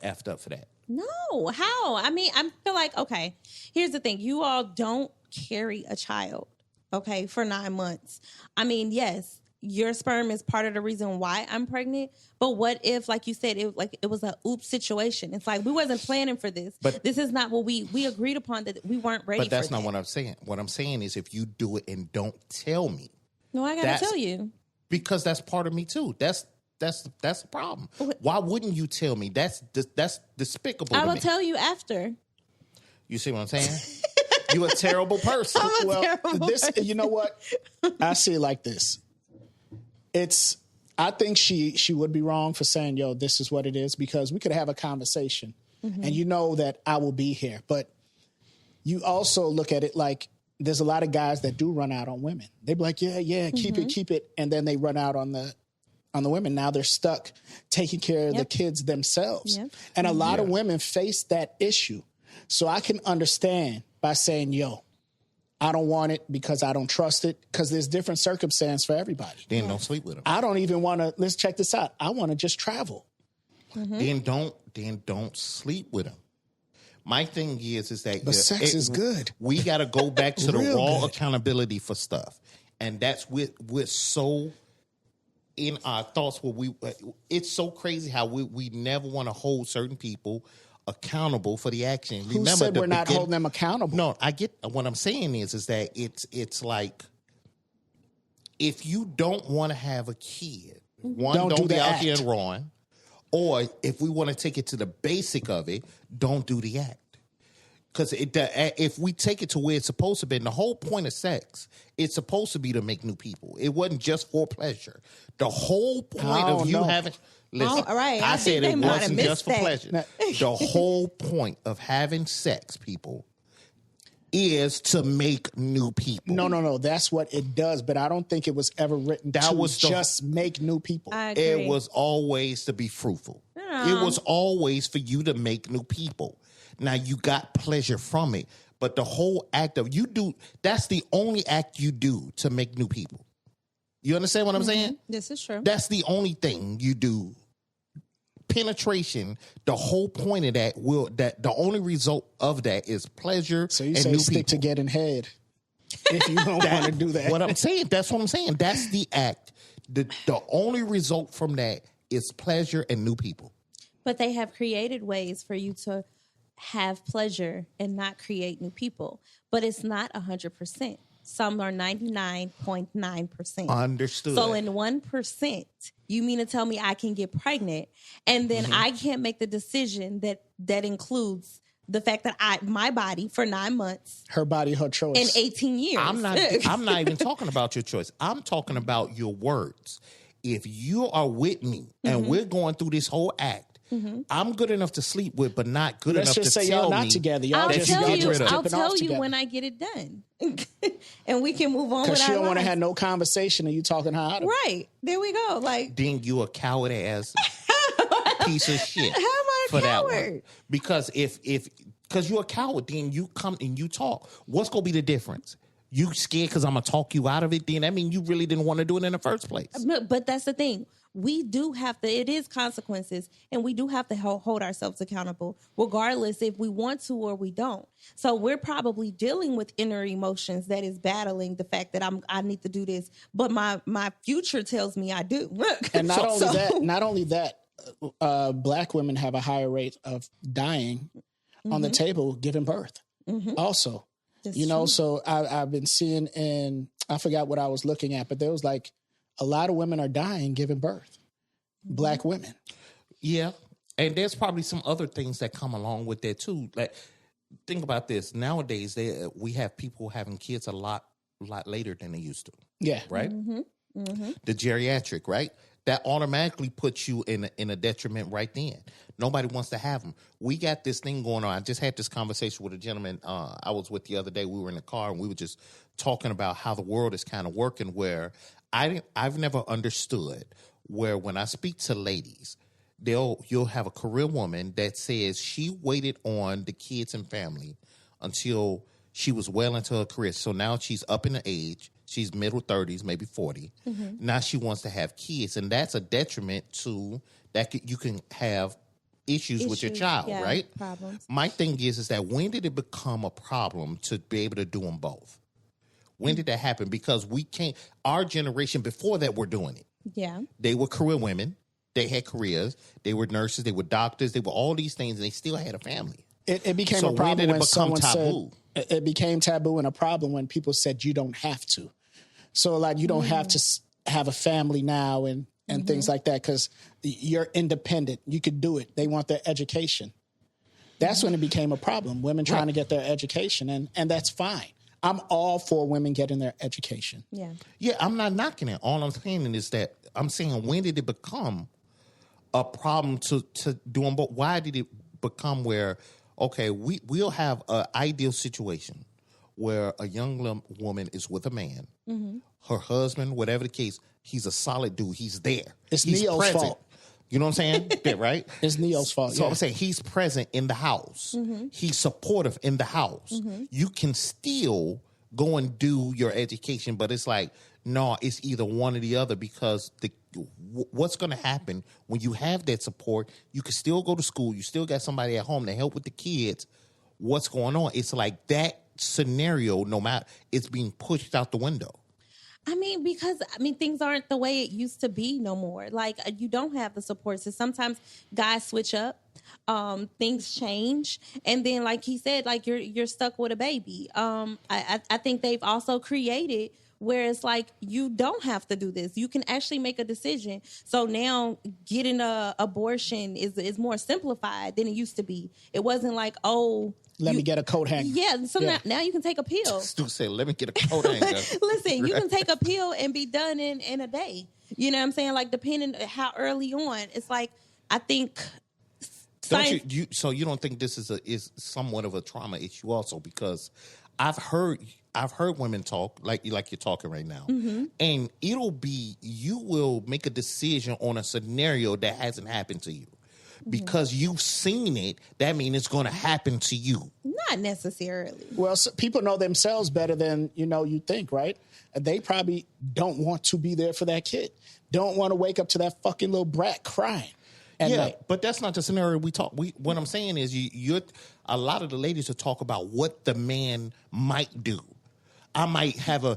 effed up for that. No, how? I mean, I feel like, okay, here's the thing. You all don't carry a child, okay, for 9 months. I mean, yes, your sperm is part of the reason why I'm pregnant. But what if, like you said, it was a oops situation? It's like we wasn't planning for this. But this is not what we agreed upon, that we weren't ready for. But that's not that. what I'm saying. What I'm saying is if you do it and don't tell me, No, I gotta tell you. because that's part of me too. That's the problem. Why wouldn't you tell me? That's despicable. I to will me. tell you after. You see what I'm saying? You a terrible person. terrible person. You know what? I see it like this. I think she would be wrong for saying, yo, this is what it is, because we could have a conversation and you know that I will be here. But you also look at it like there's a lot of guys that do run out on women. They be like, yeah, keep it. And then they run out on the women. Now they're stuck taking care of the kids themselves. Yep. And a lot of women face that issue. So I can understand by saying, yo, I don't want it because I don't trust it, because there's different circumstance for everybody. Then don't sleep with him. I don't even want to, let's check this out. I want to just travel. then don't sleep with them. My thing is that But sex is good. We got to go back to the Real raw good. accountability for stuff, and that's we're so in our thoughts where it's so crazy how we never want to hold certain people accountable for the action. Who said we're not holding them accountable? No, I get what I'm saying is that it's like if you don't want to have a kid, don't be out here and run. Or if we want to take it to the basic of it, don't do the act. Because if we take it to where it's supposed to be, the whole point of sex, it's supposed to be to make new people. It wasn't just for pleasure. The whole point of you having... Listen, all right. I said it wasn't just for pleasure. No. The whole point of having sex, people, is to make new people. No. That's what it does. But I don't think it was ever written just make new people. I agree. It was always to be fruitful. It was always for you to make new people. Now, you got pleasure from it. But the whole act of that's the only act you do to make new people. You understand what I'm saying? This is true. That's the only thing you do. Penetration, the whole point of that the only result of that is pleasure. So you and say new stick people. to getting head if you don't want to do that. What I'm saying, that's what I'm saying. That's the act. The only result from that is pleasure and new people. But they have created ways for you to have pleasure and not create new people. But it's not 100%. Some are 99.9%. Understood. So in 1%, you mean to tell me I can get pregnant and then I can't make the decision that includes the fact that my body for 9 months, her body, her choice, in 18 years. I'm not even talking about your choice. I'm talking about your words. If you are with me and we're going through this whole act, I'm good enough to sleep with, but not good enough to tell me. Let's just say y'all not together. Y'all I'll tell you together. when I get it done. And we can move on with our Because she don't want to lives. have no conversation and you talking her out of it. Right. There we go. Like, Then you a coward ass piece of shit. how am I a for that coward? one. Because because you're a coward, then you come and you talk. What's gonna be the difference? You scared because I'm gonna talk you out of it? Then that means you really didn't want to do it in the first place. But that's the thing. We do have to, it is consequences, and we do have to hold ourselves accountable, regardless if we want to or we don't. So we're probably dealing with inner emotions that is battling the fact that I need to do this, but my future tells me I do. And not only that, Black women have a higher rate of dying on the table giving birth. Also, That's you know, true. so I've been seeing I forgot what I was looking at, but there was like a lot of women are dying giving birth. Black women. Yeah. And there's probably some other things that come along with that too. Like, think about this. Nowadays, we have people having kids a lot later than they used to. Yeah. Right? The geriatric, right? That automatically puts you in a detriment right then. Nobody wants to have them. We got this thing going on. I just had this conversation with a gentleman I was with the other day. We were in the car and we were just talking about how the world is kind of working, where I've never understood where when I speak to ladies, you'll have a career woman that says she waited on the kids and family until she was well into her career. So now she's up in the age. She's middle 30s, maybe 40. Now she wants to have kids. And that's a detriment to that. You can have issues with your child, yeah, right? Problems. My thing is that when did it become a problem to be able to do them both? When did that happen? Because we can't, our generation before that were doing it. Yeah. They were career women. They had careers. They were nurses. They were doctors. They were all these things, and they still had a family. It became So a problem when did it when become someone taboo? said it became taboo and a problem when people said you don't have to. So like you don't have to have a family now and things like that because you're independent. You could do it. They want their education. That's when it became a problem. Women trying to get their education, and that's fine. I'm all for women getting their education. Yeah. Yeah, I'm not knocking it. All I'm saying is that I'm saying when did it become a problem to do them both? Why did it become where, okay, we'll have an ideal situation where a young woman is with a man, her husband, whatever the case, he's a solid dude. He's there. It's He's Neo's present. fault. You know what I'm saying? Yeah, right? It's Neo's fault. So yeah. I'm saying he's present in the house. He's supportive in the house. You can still go and do your education, but it's like, No, it's either one or the other, because what's going to happen when you have that support, you can still go to school. You still got somebody at home to help with the kids. What's going on? It's like that scenario, no matter, it's being pushed out the window. Because things aren't the way it used to be no more. Like, you don't have the support. So sometimes guys switch up, things change, and then, like he said, like you're stuck with a baby. I think they've also created where it's like, you don't have to do this. You can actually make a decision. So now getting a abortion is more simplified than it used to be. It wasn't like, let me get a coat hanger. Yeah, so now you can take a pill. Stu said, let me get a coat hanger. Listen, you can take a pill and be done in a day. You know what I'm saying? Like, depending how early on. It's like, I think... So you don't think this is somewhat of a trauma issue also? Because I've heard women talk like you're talking right now, and you will make a decision on a scenario that hasn't happened to you. Because you've seen it, that means it's going to happen to you. Not necessarily. Well, people know themselves better than you think, right? They probably don't want to be there for that kid. Don't want to wake up to that fucking little brat crying. But that's not the scenario we talk. What I'm saying is, a lot of the ladies will talk about what the man might do. I might have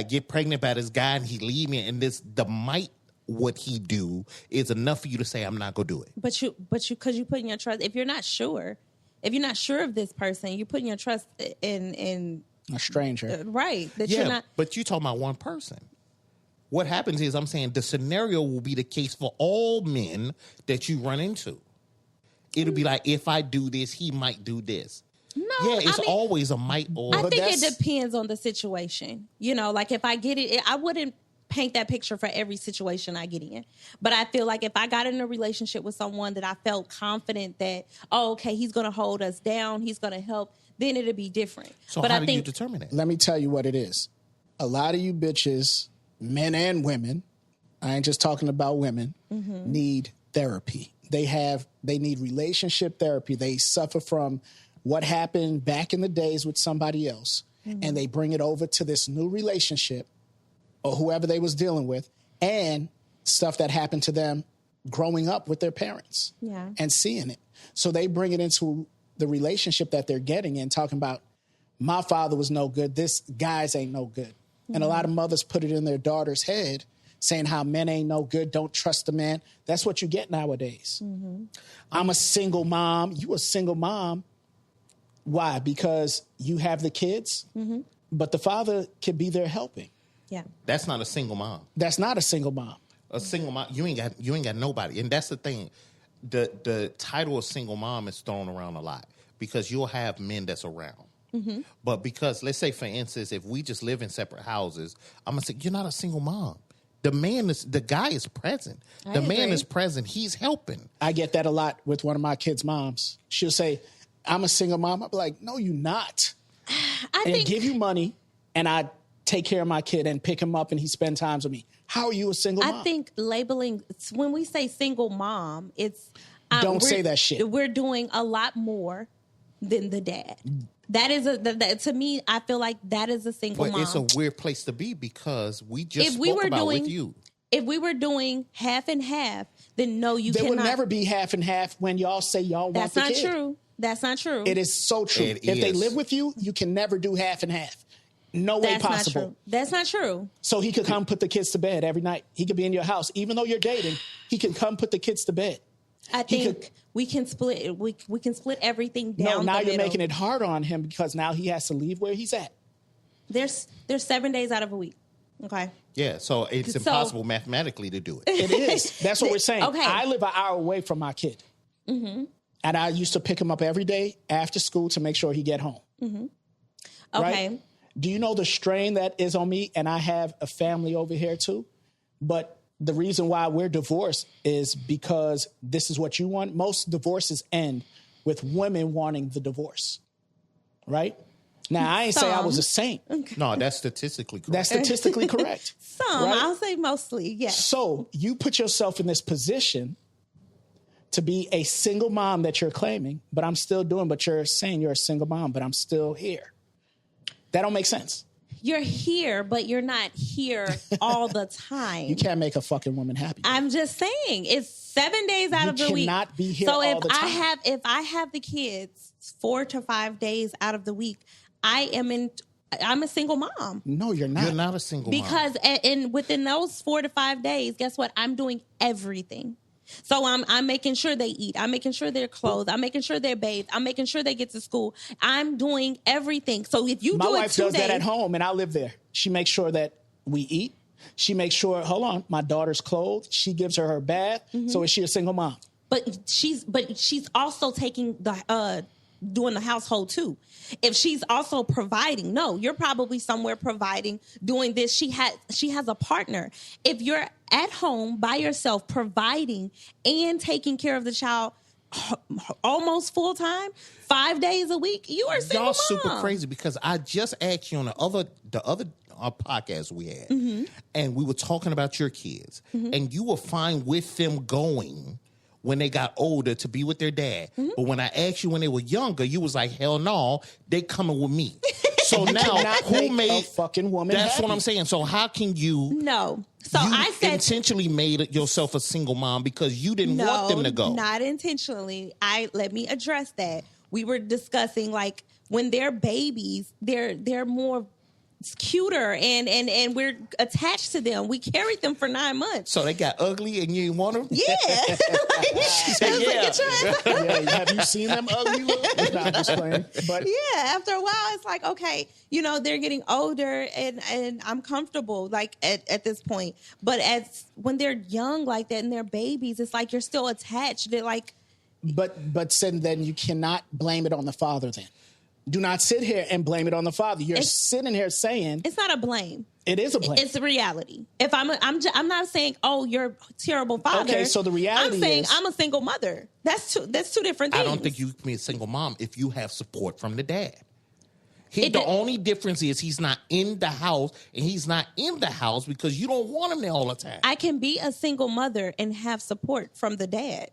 get pregnant by this guy and he leave me, and the might. What he do is enough for you to say, I'm not gonna do it. But you, because you putting your trust. If you're not sure of this person, you're putting your trust in a stranger, right? You're not. But you talking about one person. What happens is, I'm saying the scenario will be the case for all men that you run into. It'll be like, if I do this, he might do this. No, it's always a might or. I think it depends on the situation. Like, if I get it, I wouldn't paint that picture for every situation I get in. But I feel like if I got in a relationship with someone that I felt confident that, okay, he's going to hold us down, he's going to help, then it'll be different. So how do you determine it? Let me tell you what it is. A lot of you bitches, men and women, I ain't just talking about women, need therapy. They need relationship therapy. They suffer from what happened back in the days with somebody else, and they bring it over to this new relationship or whoever they was dealing with, and stuff that happened to them growing up with their parents and seeing it. So they bring it into the relationship that they're getting in, talking about, my father was no good, this guys ain't no good. And a lot of mothers put it in their daughter's head, saying how men ain't no good, don't trust a man. That's what you get nowadays. I'm a single mom. You a single mom. Why? Because you have the kids, but the father could be there helping. Yeah. That's not a single mom. That's not a single mom. A single mom, you ain't got nobody. And that's the thing. The title of single mom is thrown around a lot because you'll have men that's around. But because, let's say, for instance, if we just live in separate houses, I'm going to say, you're not a single mom. The guy is present. The man is present. He's helping. I get that a lot with one of my kids' moms. She'll say, I'm a single mom. I'll be like, no, you're not. I give you money, and I take care of my kid and pick him up, and he spend times with me. How are you a single mom? I think labeling, when we say single mom, it's... Don't say that shit. We're doing a lot more than the dad. That is to me, I feel like that is a single mom. It's a weird place to be because we just spoke about with you. If we were doing half and half, then no, you cannot. There would never be half and half when y'all say y'all want the kid. That's not true. That's not true. It is so true. If they live with you, you can never do half and half. No way possible. Not true. That's not true. So he could come put the kids to bed every night. He could be in your house. Even though you're dating, he can come put the kids to bed. I think we can split. We can split everything down. No, now the you're middle. making it hard on him because now he has to leave where he's at. There's 7 days out of a week. Okay. Yeah, so it's impossible mathematically to do it. It is. That's what we're saying. Okay. I live an hour away from my kid. And I used to pick him up every day after school to make sure he get home. Okay. Right? Do you know the strain that is on me? And I have a family over here too. But the reason why we're divorced is because this is what you want. Most divorces end with women wanting the divorce. Right? Now, I ain't say I was a saint. No, that's statistically correct. That's statistically correct. Some, right? I'll say mostly, yes. So you put yourself in this position to be a single mom that you're claiming, but I'm still doing, but you're saying you're a single mom, but I'm still here. That don't make sense. you're here, but you're not here all the time. You can't make a fucking woman happy. I'm just saying, it's 7 days out of the week. You cannot be here so all the time. if I have the kids 4 to 5 days out of the week, I'm a single mom. No, you're not. You're not a single mom. Because within those 4 to 5 days, guess what? I'm doing everything. So I'm making sure they eat. I'm making sure they're clothed. I'm making sure they're bathed. I'm making sure they get to school. I'm doing everything. So if you My do it wife 2 does days, that at home, and I live there. She makes sure that we eat. She makes sure, hold on, my daughter's clothed. She gives her bath. So is she a single mom? But she's also taking doing the household too. If she's also providing, no, you're probably somewhere providing, doing this. She has a partner. If you're at home by yourself, providing and taking care of the child almost full time, 5 days a week, you are a single Y'all mom. super crazy because I just asked you on the other podcast we had, and we were talking about your kids, and you were fine with them going when they got older to be with their dad. But when I asked you when they were younger, you was like, hell no, they coming with me. So now, who made a fucking woman That's happy? what I'm saying. So how can you? No. So you I said intentionally made yourself a single mom because you didn't want them to go. Not intentionally. Let me address that. We were discussing like when they're babies, they're more cuter and we're attached to them. We carried them for 9 months. So they got ugly and you didn't want them? Yeah. Yeah, have you seen them ugly? No, I'm just playing. But yeah, after a while, it's like, okay, they're getting older and I'm comfortable like at this point. But when they're young like that and they're babies, it's like you're still attached. They're like, But then you cannot blame it on the father then. Do not sit here and blame it on the father. You're sitting here saying it's not a blame. It is a blame. It's a reality. If I'm not saying, oh, you're a terrible father. Okay, so the reality I'm saying is I'm a single mother. That's two different things. I don't think you can be a single mom if you have support from the dad. The only difference is he's not in the house, and he's not in the house because you don't want him there all the time. I can be a single mother and have support from the dad.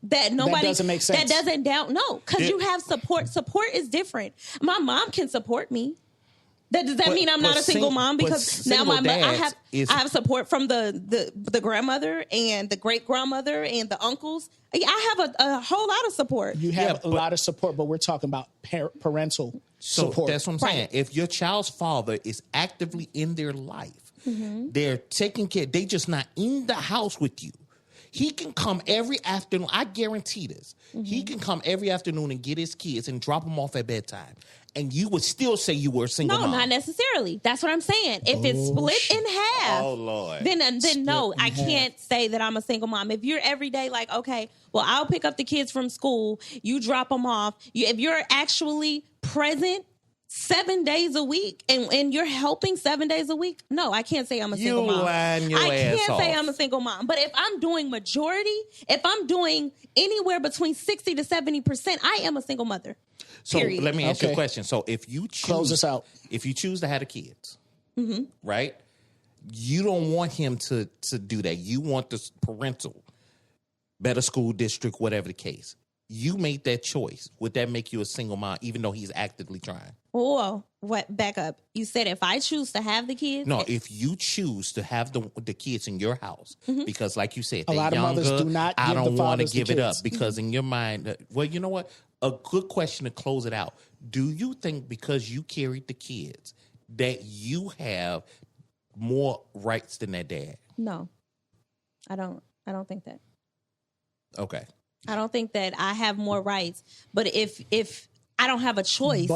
That doesn't make sense. That doesn't doubt. No, because you have support. Support is different. My mom can support me. Does that mean I'm not a single mom? Because now I have support from the grandmother and the great grandmother and the uncles. I have a whole lot of support. You have a lot of support, but we're talking about parental support. That's what I'm saying. If your child's father is actively in their life, they're taking care. They just not in the house with you. He can come every afternoon. I guarantee this. He can come every afternoon and get his kids and drop them off at bedtime. And you would still say you were a single mom. No, not necessarily. That's what I'm saying. If it's split in half, Lord. then no, I can't say that I'm a single mom. If you're every day like, okay, well, I'll pick up the kids from school, you drop them off. If you're actually present 7 days a week and you're helping 7 days a week, no, I can't say I'm a single mom. I can't say I'm a single mom. But if I'm doing majority, if I'm doing anywhere between 60 to 70%, I am a single mother. So period. let me ask you a question. So if you choose, close this out. If you choose to have the kids, right? You don't want him to do that. You want the parental, better school district, whatever the case. You made that choice. Would that make you a single mom, even though he's actively trying? Whoa, what? Back up. You said if I choose to have the kids? No, if you choose to have the kids in your house, because like you said, A lot of mothers do not I give don't the want to fathers give the it up kids. because in your mind, well, you know what? A good question to close it out. Do you think because you carried the kids that you have more rights than that dad? No, I don't think that. Okay. I don't think that I have more rights. But if I don't have a choice,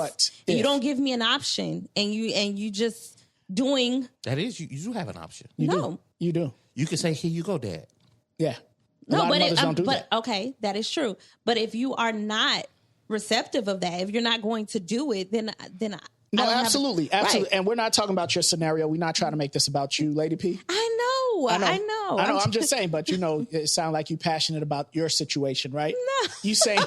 and you don't give me an option, and you just doing that is you do have an option. You do. You can say, "Here you go, Dad." Yeah. No, but don't do that. Okay, that is true. But if you are not receptive of that, if you're not going to do it, then No, I don't absolutely. Right. And we're not talking about your scenario. We're not trying to make this about you, Lady P. I know. I'm just saying, but it sounds like you're passionate about your situation, right? No. You saying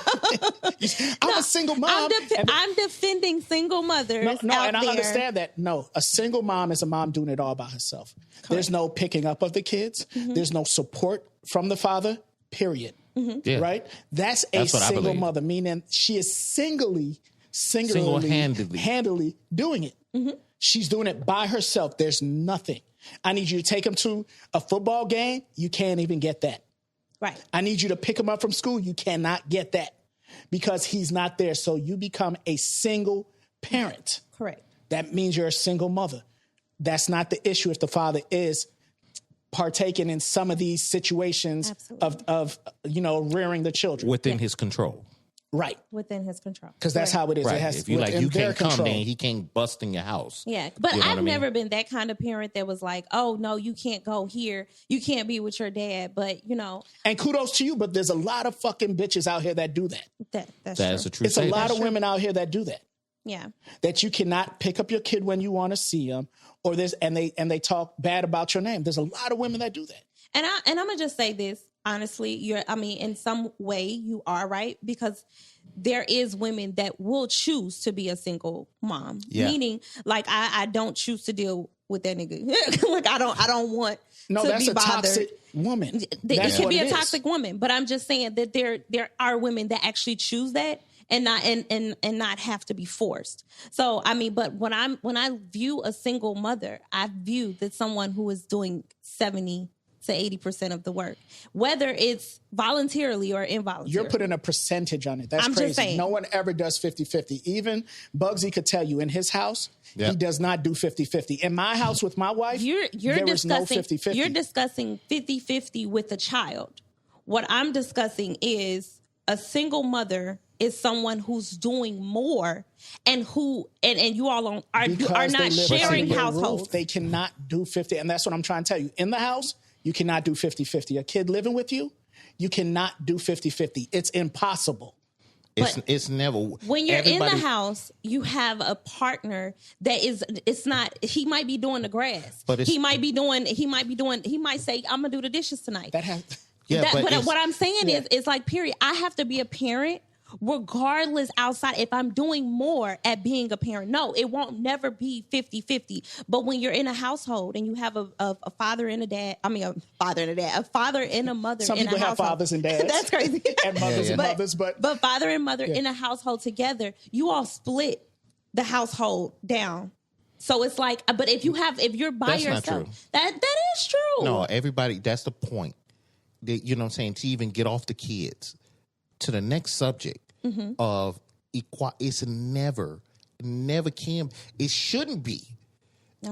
I'm a single mom. I'm defending single mothers. No, out and I there. understand that. No, a single mom is a mom doing it all by herself. Correct. There's no picking up of the kids. There's no support from the father, period. Yeah. Right? That's a single mother, meaning she is single-handedly doing it. She's doing it by herself. There's nothing. I need you to take him to a football game. You can't even get that. Right. I need you to pick him up from school. You cannot get that because he's not there. So you become a single parent. Correct. That means you're a single mother. That's not the issue if the father is partaking in some of these situations of rearing the children. Within his control. Right. Within his control. Because that's how it is. Right. It has if you within you their can't come, control. then he can't bust in your house. Yeah. But You know what I've I mean? never been that kind of parent that was like, oh, no, you can't go here. You can't be with your dad. But, And kudos to you, but there's a lot of fucking bitches out here that do that. that's That's true. a true It's a statement. lot of women out here that do that. Yeah. That you cannot pick up your kid when you want to see them, or this, and they talk bad about your name. There's a lot of women that do that. And I'm gonna just say this honestly. In some way, you are right because there is women that will choose to be a single mom. Yeah. Meaning, like I don't choose to deal with that nigga. Like I don't want No, to that's be a bothered. toxic woman. It That's can what be it a is. toxic woman, but I'm just saying that there are women that actually choose that and not have to be forced. So but when I view a single mother, I view that someone who is doing 70 to 80% of the work, whether it's voluntarily or involuntarily. You're putting a percentage on it. That's I'm just crazy. saying. No one ever does 50-50. Even Bugsy could tell you in his house, Yep. he does not do 50-50. In my house with my wife, You're there is no discussing 50-50. You're discussing 50-50 with a child. What I'm discussing is a single mother is someone who's doing more and you all are Because not they live sharing under your households. roof, they cannot do 50. And that's what I'm trying to tell you. In the house, you cannot do 50-50. A kid living with you, you cannot do 50-50. It's impossible. It's never. When you're in everybody- the house, you have a partner that it's not, he might be doing the grass. But he might say, I'm gonna do the dishes tonight. That has Yeah, but it's- what I'm saying is, it's like, period. I have to be a parent regardless outside if I'm doing more at being a parent. No, it won't never be 50-50. But when you're in a household and you have a father and a dad, a father and a mother Some in a people have household. fathers and dads. That's crazy. and mothers and But- mothers, but father and mother in a household together, you all split the household down. So it's like, but if you're by That's not yourself, true. that is true. No, everybody. That's the point. You know what I'm saying? To even get off the kids to the next subject of it's never can. It shouldn't be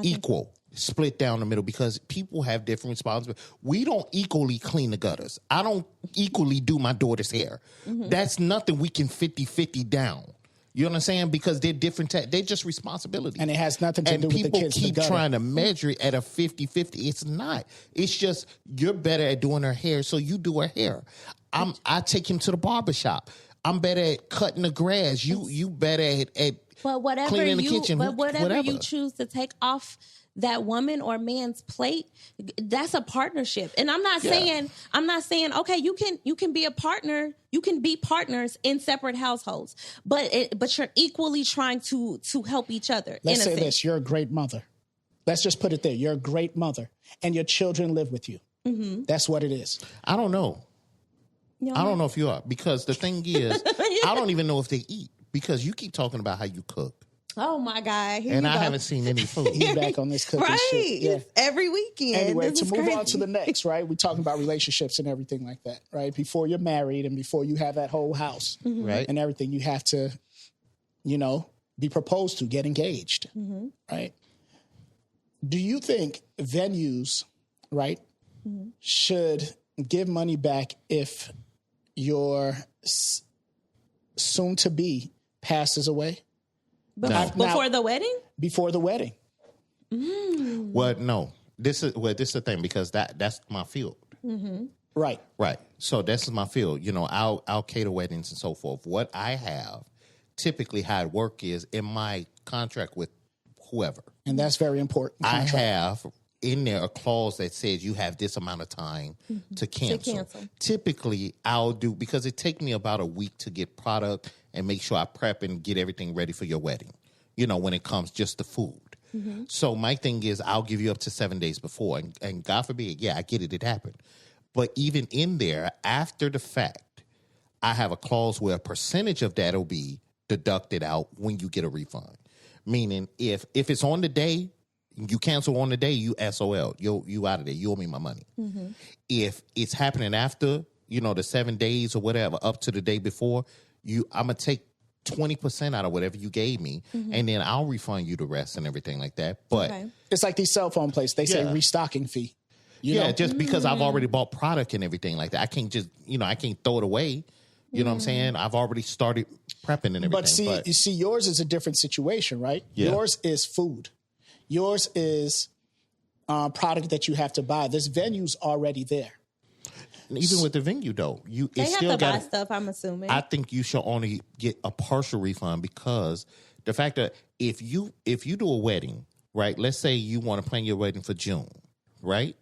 equal, split down the middle, because people have different responsibilities. We don't equally clean the gutters. I don't equally do my daughter's hair. That's nothing we can 50-50 down. You know what I'm saying? Because they're different. They're just responsibilities. and it has nothing to And do with the people kids. in the keep gutter. trying to measure it at a 50-50. It's not. It's just you're better at doing her hair, so you do her hair. I take him to the barbershop. I'm better at cutting the grass. You better at But whatever cleaning the kitchen. whatever you choose to take off that woman or man's plate, that's a partnership. And I'm not saying okay, you can be a partner, you can be partners in separate households, but you're equally trying to help each other. Let's in a say sense. this: you're a great mother. Let's just put it there. You're a great mother, and your children live with you. That's what it is. I don't know. I don't know if you are, because the thing is, I don't even know if they eat, because you keep talking about how you cook, Oh my God! Here and you I go. haven't seen any food. He's back on this cooking right shit. Yeah. every weekend. Anyway, This to is move on crazy. to the next, right? We're talking about relationships and everything like that, right? Before you're married and before you have that whole house Right. and everything, you have to, be proposed to, get engaged, right? Do you think venues, right, should give money back if your soon-to-be passes away Before the wedding. before the wedding? Well, no. This is the thing, because that's my field. Right. Right. So this is my field. I'll cater weddings and so forth. What I have, typically how it work is in my contract with whoever, And that's very important. I contract. have in there a clause that says you have this amount of time to cancel. cancel. Typically, I'll do, because it takes me about a week to get product and make sure I prep and get everything ready for your wedding, when it comes just to food. So my thing is, I'll give you up to 7 days before. And God forbid, I get it happened. But even in there, after the fact, I have a clause where a percentage of that will be deducted out when you get a refund. Meaning, if it's on the day, you cancel on the day, you SOL. You out of there. You owe me my money. If it's happening after, the 7 days or whatever, up to the day before, I'm going to take 20% out of whatever you gave me, and then I'll refund you the rest and everything like that. But it's like these cell phone places. They say restocking fee. You know? Just because I've already bought product and everything like that. I can't just, I can't throw it away. You know what I'm saying? I've already started prepping and everything. But you see, yours is a different situation, right? Yeah. Yours is food. Yours is product that you have to buy. This venue's already there. Even with the venue, though, they have to buy stuff, I'm assuming. I think you should only get a partial refund because the fact that if you do a wedding, right? Let's say you want to plan your wedding for June, right?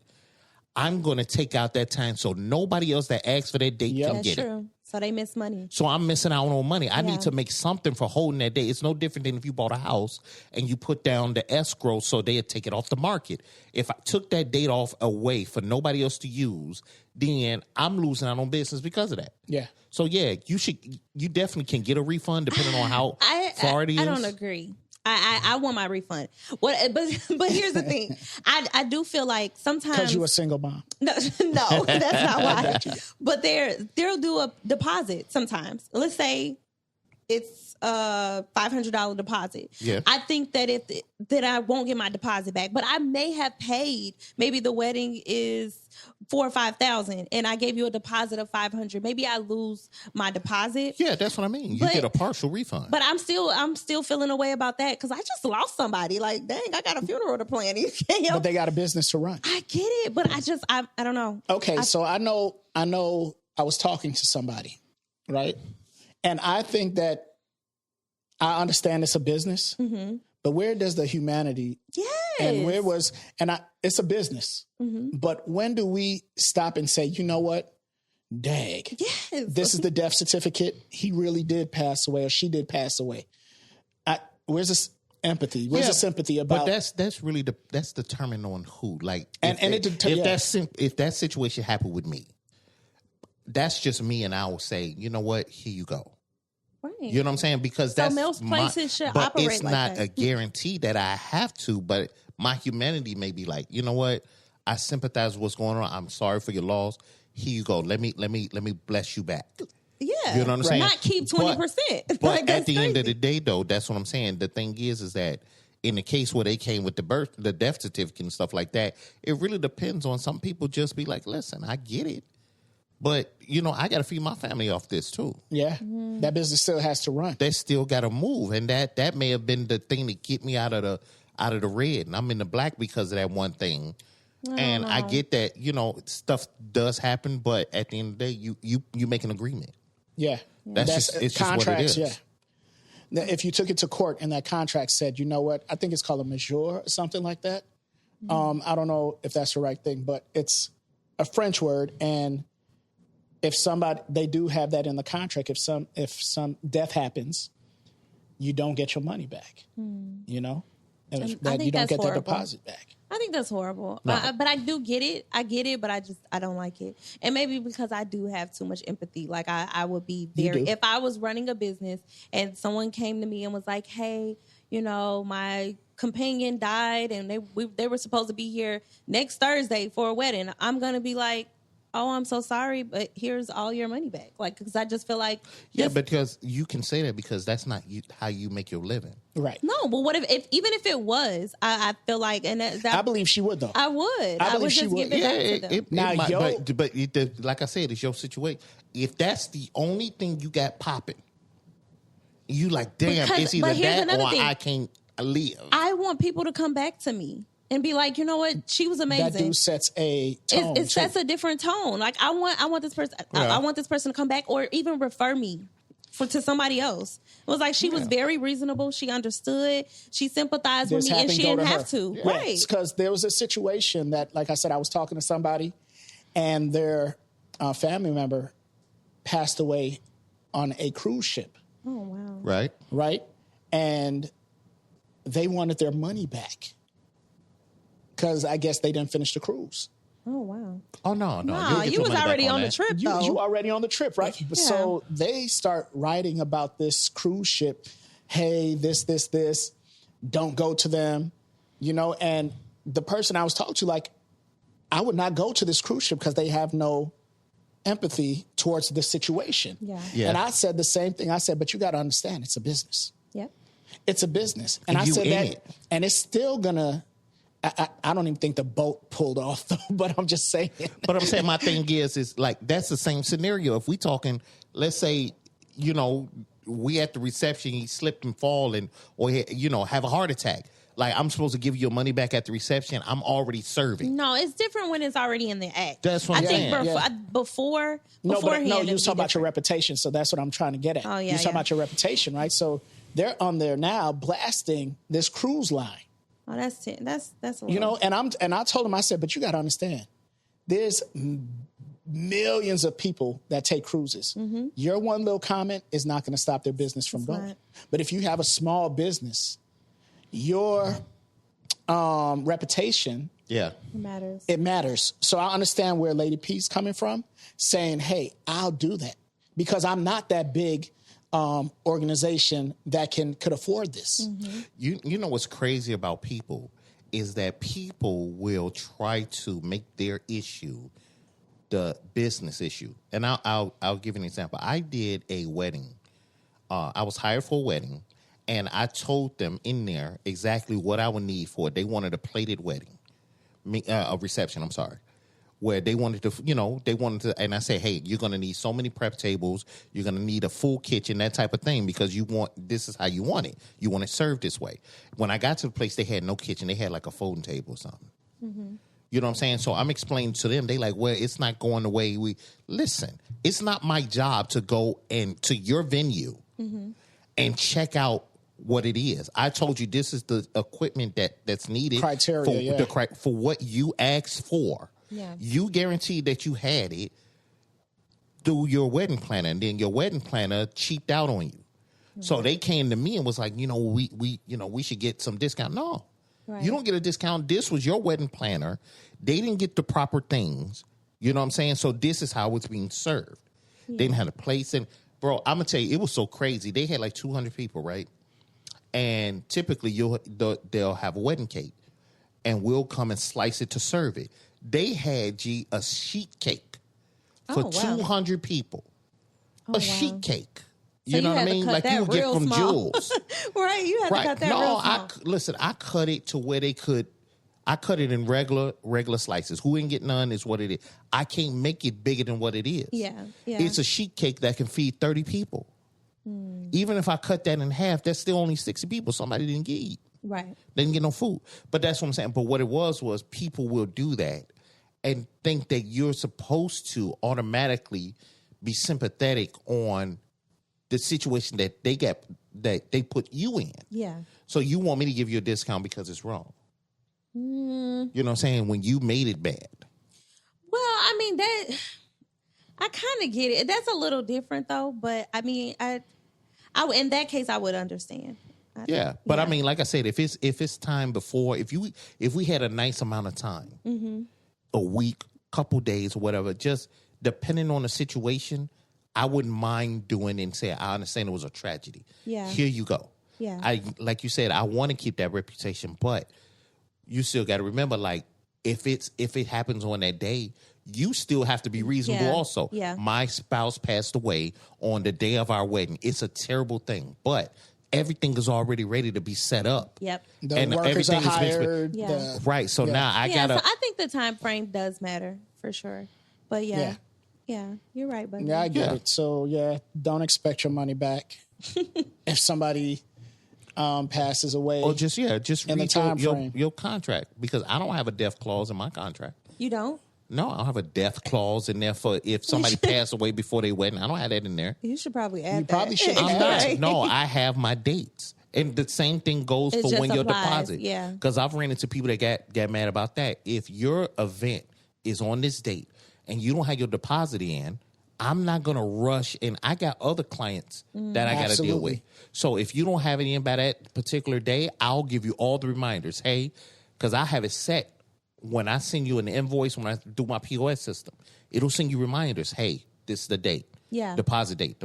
I'm going to take out that time so nobody else that asked for that date can get it. So they miss money. So I'm missing out on money. I need to make something for holding that day. It's no different than if you bought a house and you put down the escrow so they'd take it off the market. If I took that date off away for nobody else to use, then I'm losing out on business because of that. Yeah. So you definitely can get a refund depending on how far it is. I don't agree. I want my refund. But here's the thing. I do feel like sometimes because you're a single mom. No, that's not why. But they'll do a deposit sometimes. Let's say it's a $500 deposit. Yeah. I think that I won't get my deposit back, but I may have paid. Maybe the wedding is $4,000 or $5,000, and I gave you a deposit of $500. Maybe I lose my deposit. Yeah, that's what I mean. You get a partial refund. But I'm still feeling a way about that because I just lost somebody. Like, dang, I got a funeral to plan. But they got a business to run. I get it, but I don't know. Okay, so I know. I was talking to somebody, right, and I think that I understand it's a business, but where does the humanity? Yes. And it's a business. But when do we stop and say, you know what? Dag. Yes. This is the death certificate. He really did pass away, or she did pass away. Where's this empathy? Where's the sympathy about? But that's really that's determined on who. Like, if that situation happened with me, that's just me, and I will say, you know what? Here you go. Right. You know what I'm saying? Because that's most places should but operate it's like not that. a guarantee that I have to. But my humanity may be like, you know what? I sympathize with what's going on. I'm sorry for your loss. Here you go. Let me bless you back. Yeah. You know what I'm saying? Not keep 20%. But at the end of the day, though, that's what I'm saying. The thing is that in the case where they came with the death certificate and stuff like that, it really depends on some people just be like, listen, I get it. But, I got to feed my family off this, too. Yeah. That business still has to run. They still got to move. And that may have been the thing that get me out of the red. And I'm in the black because of that one thing. And I get that, stuff does happen. But at the end of the day, you make an agreement. Yeah. It's just what it is. Yeah. Now, if you took it to court and that contract said, you know what, I think it's called a major or something like that. I don't know if that's the right thing, but it's a French word. And if they do have that in the contract, if some death happens, you don't get your money back, and you don't get that deposit back. I think that's horrible. No. But I do get it. I get it, but I don't like it. And maybe because I do have too much empathy. Like I would be if I was running a business and someone came to me and was like, hey, my companion died and they were supposed to be here next Thursday for a wedding. I'm going to be like, oh, I'm so sorry, but here's all your money back. Like, because I just feel like... because you can say that because that's not how you make your living. Right. No, but what if even if it was, I feel like... I believe she would, though. I would. I would just give it back to them. But like I said, it's your situation. If that's the only thing you got popping, you like, damn, it's either that or I can't live. I want people to come back to me. And be like, you know what? She was amazing. That dude sets a tone. It sets a different tone. Like I want this person. I want this person to come back, or even refer me to somebody else. It was like she was very reasonable. She understood. She sympathized with me, and she didn't have to. Yeah. Right? Because there was a situation that, like I said, I was talking to somebody, and their family member passed away on a cruise ship. Oh wow! Right, and they wanted their money back. Because I guess they didn't finish the cruise. Oh, wow. Oh, no. Wow, you was already on the trip, though. You already on the trip, right? Yeah. So they start writing about this cruise ship. Hey, this. don't go to them, and the person I was talking to, like, I would not go to this cruise ship because they have no empathy towards this situation. Yeah. And I said the same thing. I said, but you got to understand, it's a business. Yep. It's a business. And I You said in that, it. and it's still gonna, I don't even think the boat pulled off though, but I'm just saying. But I'm saying my thing is like, that's the same scenario. If we talking, let's say, we at the reception, he slipped and fall or have a heart attack. Like, I'm supposed to give you your money back at the reception. I'm already serving. No, it's different when it's already in the act. That's what I'm saying. I think beforehand. No, you was it'd talking be about your different. reputation, so that's what I'm trying to get at. Oh, yeah, You're talking yeah. about your reputation, right? So they're on there now blasting this cruise line. Oh, that's a little. And I told him, I said, but you got to understand, there's millions of people that take cruises. Mm-hmm. Your one little comment is not going to stop their business from going. Right. But if you have a small business, your reputation, Yeah. It matters. it matters. So I understand where Lady P's coming from, saying, hey, I'll do that because I'm not that big organization that could afford this. Mm-hmm. You know what's crazy about people is that people will try to make their issue the business issue. And I'll give you an example. I did a wedding. I was hired for a wedding, and I told them in there exactly what I would need for it. They wanted a plated wedding, a reception. I'm sorry. Where they wanted to, and I said, hey, you're going to need so many prep tables. You're going to need a full kitchen, that type of thing, because this is how you want it. You want it served this way. When I got to the place, they had no kitchen. They had like a folding table or something. Mm-hmm. You know what I'm saying? So I'm explaining to them. They like, well, it's not going the way listen, it's not my job to go to your venue and check out what it is. I told you this is the equipment that's needed. Criteria, for what you asked for. Yeah. You guaranteed that you had it through your wedding planner, and then your wedding planner cheaped out on you. Mm-hmm. So they came to me and was like, we should get some discount. No, Right. you don't get a discount. This was your wedding planner. They didn't get the proper things. You know what I'm saying? So this is how it's being served. Yeah. They didn't have a place. And bro, I'm gonna tell you, it was so crazy. They had like 200 people, right? And typically they'll have a wedding cake, and we'll come and slice it to serve it. They had a sheet cake for 200 people. Sheet cake. You know what I mean? Like you would get from Jules. Right, you had to cut that real small. Listen, I cut it to where they could. I cut it in regular slices. Who ain't get none is what it is. I can't make it bigger than what it is. Yeah. It's a sheet cake that can feed 30 people. Even if I cut that in half, that's still only 60 people. Somebody didn't get eat. Right. They didn't get no food. But that's what I'm saying. But what it was people will do that and think that you're supposed to automatically be sympathetic on the situation that they put you in. Yeah. So you want me to give you a discount because it's wrong. You know what I'm saying? When you made it bad. Well, I mean, I kind of get it. That's a little different though, but I mean, I in that case I would understand. Yeah, but I mean, like I said, if it's time before, if we had a nice amount of time, a week, couple days, or whatever, just depending on the situation, I wouldn't mind doing and say, I understand it was a tragedy. Yeah. Here you go. Yeah. Like you said, I want to keep that reputation, but you still got to remember, like, if it happens on that day, you still have to be reasonable also. Yeah. My spouse passed away on the day of our wedding. It's a terrible thing, but everything is already ready to be set up. Yep. The workers are hired. Right. So now I gotta. So I think the time frame does matter for sure. But yeah, you're right, buddy. Yeah, I get it. So don't expect your money back if somebody passes away. Or just in the read time frame. your contract, because I don't have a death clause in my contract. You don't? No, I don't have a death clause in there for if somebody passed away before they wedding. I don't have that in there. You should probably add You probably should I'm add not. that. No, I have my dates. And the same thing goes It for just when your applies, deposit. yeah. Because I've ran into people that got mad about that. If your event is on this date and you don't have your deposit in, I'm not going to rush. And I got other clients that I got to deal with. So if you don't have it in by that particular day, I'll give you all the reminders. Hey, because I have it set. When I send you an invoice, when I do my POS system, it'll send you reminders. Hey, this is the date. Yeah. Deposit date.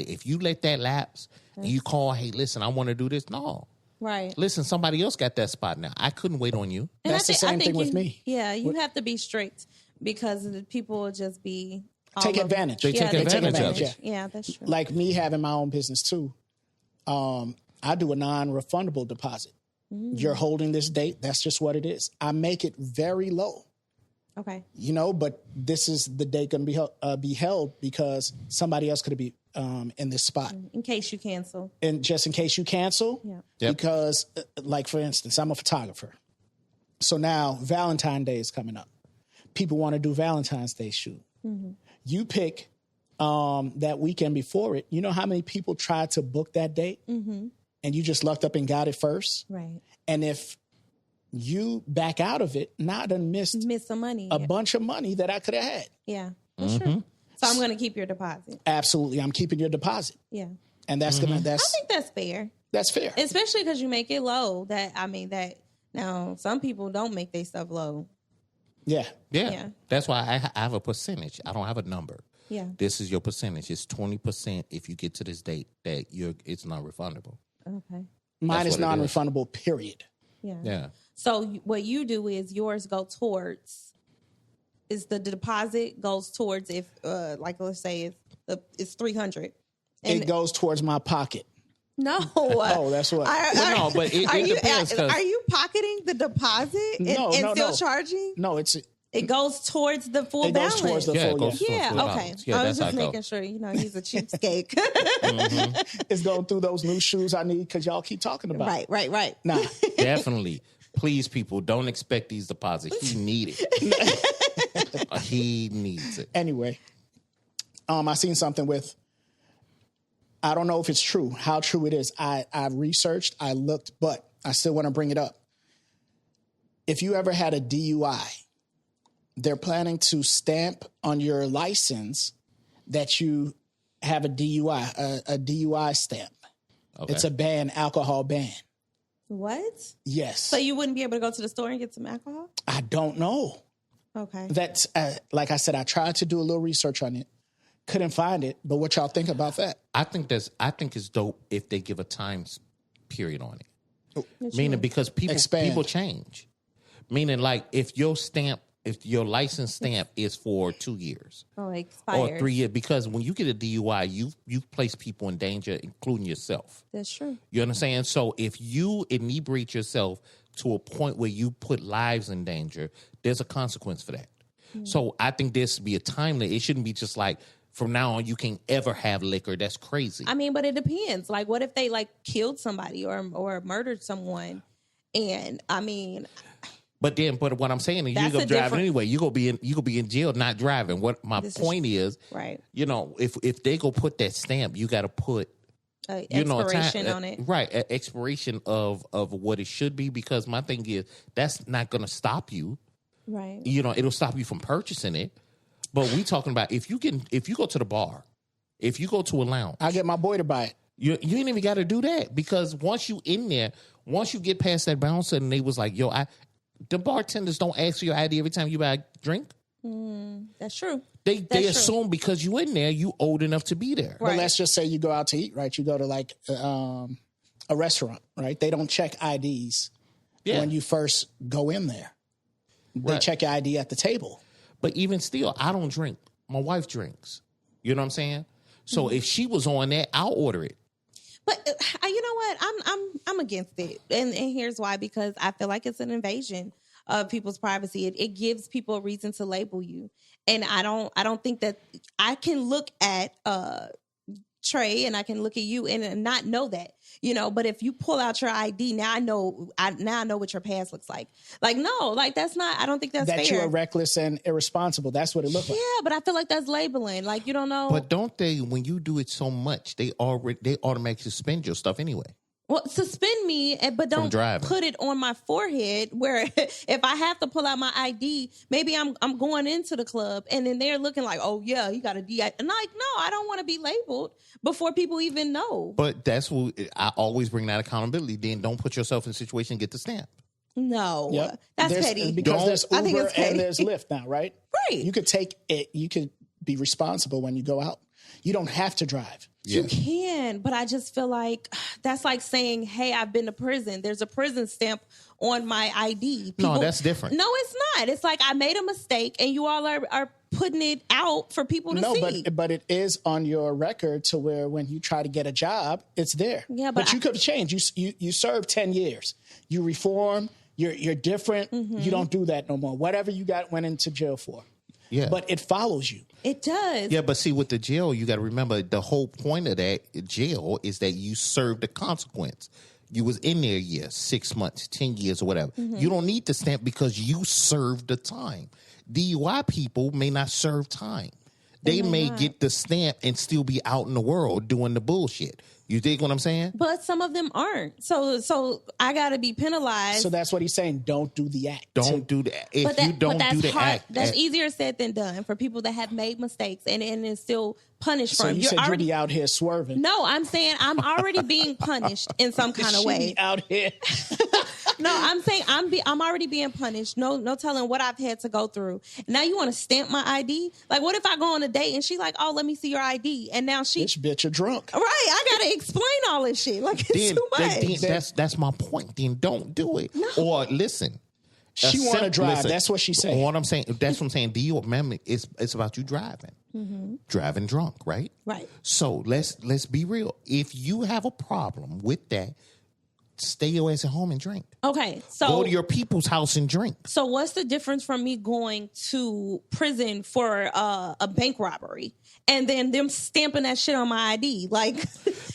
If you let that lapse and you call, hey, listen, I want to do this. No. Right. Listen, somebody else got that spot now. I couldn't wait on you. And That's the same thing with me. Yeah, you have to be strict because the people will just be Take advantage. They take advantage of it. Yeah, that's true. Like me having my own business too. I do a non-refundable deposit. You're holding this date. That's just what it is. I make it very low. Okay. You know, but this is the date going to be held because somebody else could be in this spot. In case you cancel. And just in case you cancel, Yep. because like, for instance, I'm a photographer. So now Valentine's Day is coming up. People want to do Valentine's Day shoot. You pick that weekend before it. You know how many people tried to book that date? And you just lucked up and got it first? Right. And if you back out of it, now I done missed some money. a bunch of money that I could have had. Yeah. That's true. So I'm going to keep your deposit. Absolutely. I'm keeping your deposit. Yeah. And that's I think that's fair. That's fair. Especially because you make it low. Now some people don't make their stuff low. Yeah. Yeah. That's why I have a percentage. I don't have a number. Yeah. This is your percentage. It's 20% if you get to this date that it's non-refundable. Okay. Mine is what it is. non-refundable, period. Yeah. Yeah. So what you do is yours go towards, is the deposit goes towards if, like let's say it's 300. It goes towards my pocket. No. Oh, that's what. No, but it depends. Are you pocketing the deposit and still charging? No, It goes towards the full it balance. goes towards the full. it goes Yeah. towards full Okay. balance. Yeah, I was that's just how it making goes. sure, he's a cheapskate. It's going through those new shoes I need because y'all keep talking about. Right. Nah. Definitely. Please, people, don't expect these deposits. He needs it. He needs it. Anyway, I seen something with, I don't know if it's true, how true it is. I researched, I looked, but I still want to bring it up. If you ever had a DUI, they're planning to stamp on your license that you have a DUI stamp. Okay. It's a ban, alcohol ban. What? Yes. So you wouldn't be able to go to the store and get some alcohol? I don't know. Okay. That's like I said, I tried to do a little research on it, couldn't find it. But what y'all think about that? I think it's dope if they give a time period on it. Meaning because people change. Meaning like if your license stamp is for 2 years it expires. or 3 years, because when you get a DUI, you place people in danger, including yourself. That's true. You understand? So if you inebriate yourself to a point where you put lives in danger, there's a consequence for that. So I think there should be a time that it shouldn't be just like from now on you can't ever have liquor. That's crazy. I mean, but it depends. Like, what if they like killed somebody or murdered someone? And I mean, But what I'm saying is you're gonna drive anyway. You gonna be in jail not driving. What my point is, right? You know, if they go put that stamp, you got to put expiration on it, right? Expiration of what it should be, because my thing is that's not gonna stop you, right? You know, it'll stop you from purchasing it. But we talking about if you go to the bar, if you go to a lounge, I get my boy to buy it. You ain't even got to do that, because once you in there, once you get past that bouncer and they was like, yo, the bartenders don't ask for your ID every time you buy a drink. That's true. They assume because you in there, you old enough to be there. But let's just say you go out to eat, right? You go to like a restaurant, right? They don't check IDs when you first go in there. They check your ID at the table. But even still, I don't drink. My wife drinks. You know what I'm saying? So if she was on that, I'll order it. But you know what? I'm against it, and here's why: because I feel like it's an invasion of people's privacy. It gives people a reason to label you, and I don't think that I can look at Trey and I can look at you and not know that, you know. But if you pull out your ID, now I know what your past looks like. Like, no, like that's not. I don't think that's fair. That you are reckless and irresponsible. That's what it looked like. Yeah, but I feel like that's labeling. Like, you don't know. But don't they? When you do it so much, they automatically suspend your stuff anyway. Well, suspend me, but don't put it on my forehead where if I have to pull out my ID, maybe I'm going into the club and then they're looking like, oh, yeah, you got a DI. And like, no, I don't want to be labeled before people even know. But that's what I always bring, that accountability. Then don't put yourself in a situation and get the stamp. No, that's petty. Because there's Uber and there's Lyft now, right? Right. You could take it. You could be responsible when you go out. You don't have to drive. You can, but I just feel like that's like saying, hey, I've been to prison. There's a prison stamp on my ID. No, that's different. No, it's not. It's like I made a mistake and you all are putting it out for people to see. But it is on your record to where when you try to get a job, it's there. Yeah, but you could change. You served 10 years. You reform. You're different. You don't do that no more. Whatever you went into jail for. Yeah. But it follows you. It does. Yeah, but see, with the jail, you got to remember the whole point of that jail is that you serve the consequence. You was in there, 6 months, 10 years, or whatever. You don't need the stamp because you served the time. DUI people may not serve time. They may get the stamp and still be out in the world doing the bullshit. You dig what I'm saying? But some of them aren't. So I got to be penalized. So that's what he's saying. Don't do the act. Don't do that. If you don't do the act. That's easier said than done for people that have made mistakes and is still punished so for them. You said you'll be out here swerving. No, I'm saying I'm already being punished in some kind of way. Be out here. No, I'm saying I'm already being punished. No telling what I've had to go through. Now you want to stamp my ID? Like, what if I go on a date and she's like, "Oh, let me see your ID," and now this bitch are drunk. Right, I gotta explain all this shit. Like, it's too much. That's my point. Then don't do it. No. Or listen. She want to drive. That's what she's saying. What I'm saying. That's what I'm saying. DUI amendment is it's about you driving, driving drunk, right? Right. So let's be real. If you have a problem with that, stay your ass at home and drink. Okay, so go to your people's house and drink. So what's the difference from me going to prison for a bank robbery and then them stamping that shit on my ID? Like,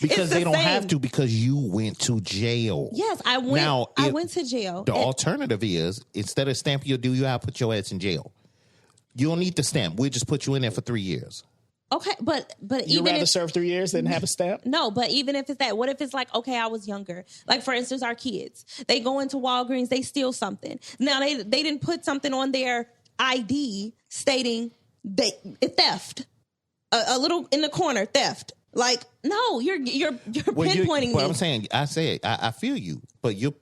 because they don't have to, because you went to jail. Yes, I went. Now, I went to jail. The alternative is, instead of stamping your DUI, put your ass in jail. You don't need the stamp. We'll just put you in there for 3 years. Okay, but you even rather serve 3 years than have a stamp? No, but even if it's that, what if it's like, okay, I was younger. Like, for instance, our kids, they go into Walgreens, they steal something. Now they didn't put something on their ID stating theft, a little in the corner, theft. Like, no, you're pinpointing But me. I'm saying, I feel you, but you're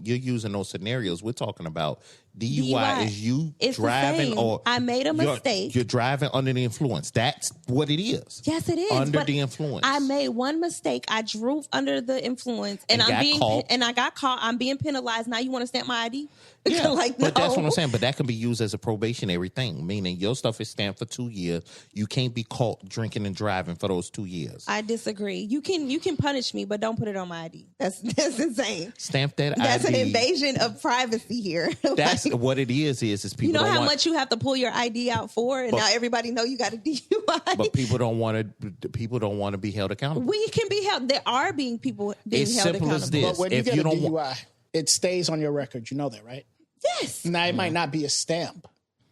using those scenarios. We're talking about DUI is you driving, or I made a mistake. You're driving under the influence. That's what it is. Yes, it is. Under the influence. I made one mistake. I drove under the influence, and I got caught. I'm being penalized. Now you want to stamp my ID? Yeah, like, but no. that's what I'm saying. But that can be used as a probationary thing, meaning your stuff is stamped for 2 years. You can't be caught drinking and driving for those 2 years. I disagree. You can punish me, but don't put it on my ID. That's insane. Stamp that ID. That's an invasion of privacy here. That's what it is people. You know don't how want, much you have to pull your ID out for, and now everybody know you got a DUI. But people don't want to be held accountable. We can be held. There are people being held simple accountable. as this. But when If you get you a don't DUI, it stays on your record. You know that, right? Yes. Now, it might not be a stamp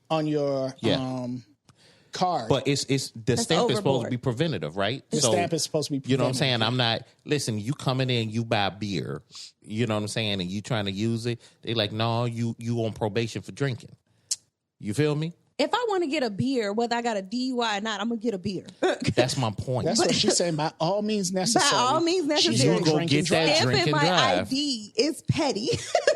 on your card. But the stamp is supposed to be preventative, right? The stamp is supposed to be preventative. You know what I'm saying? Listen, you coming in, you buy beer, you know what I'm saying, and you trying to use it. They like, no, you on probation for drinking. You feel me? If I want to get a beer, whether I got a DUI or not, I'm going to get a beer. That's my point. That's what she's saying. By all means necessary. By all means necessary. She's going to go get that drink Stamping and my drive. ID is petty.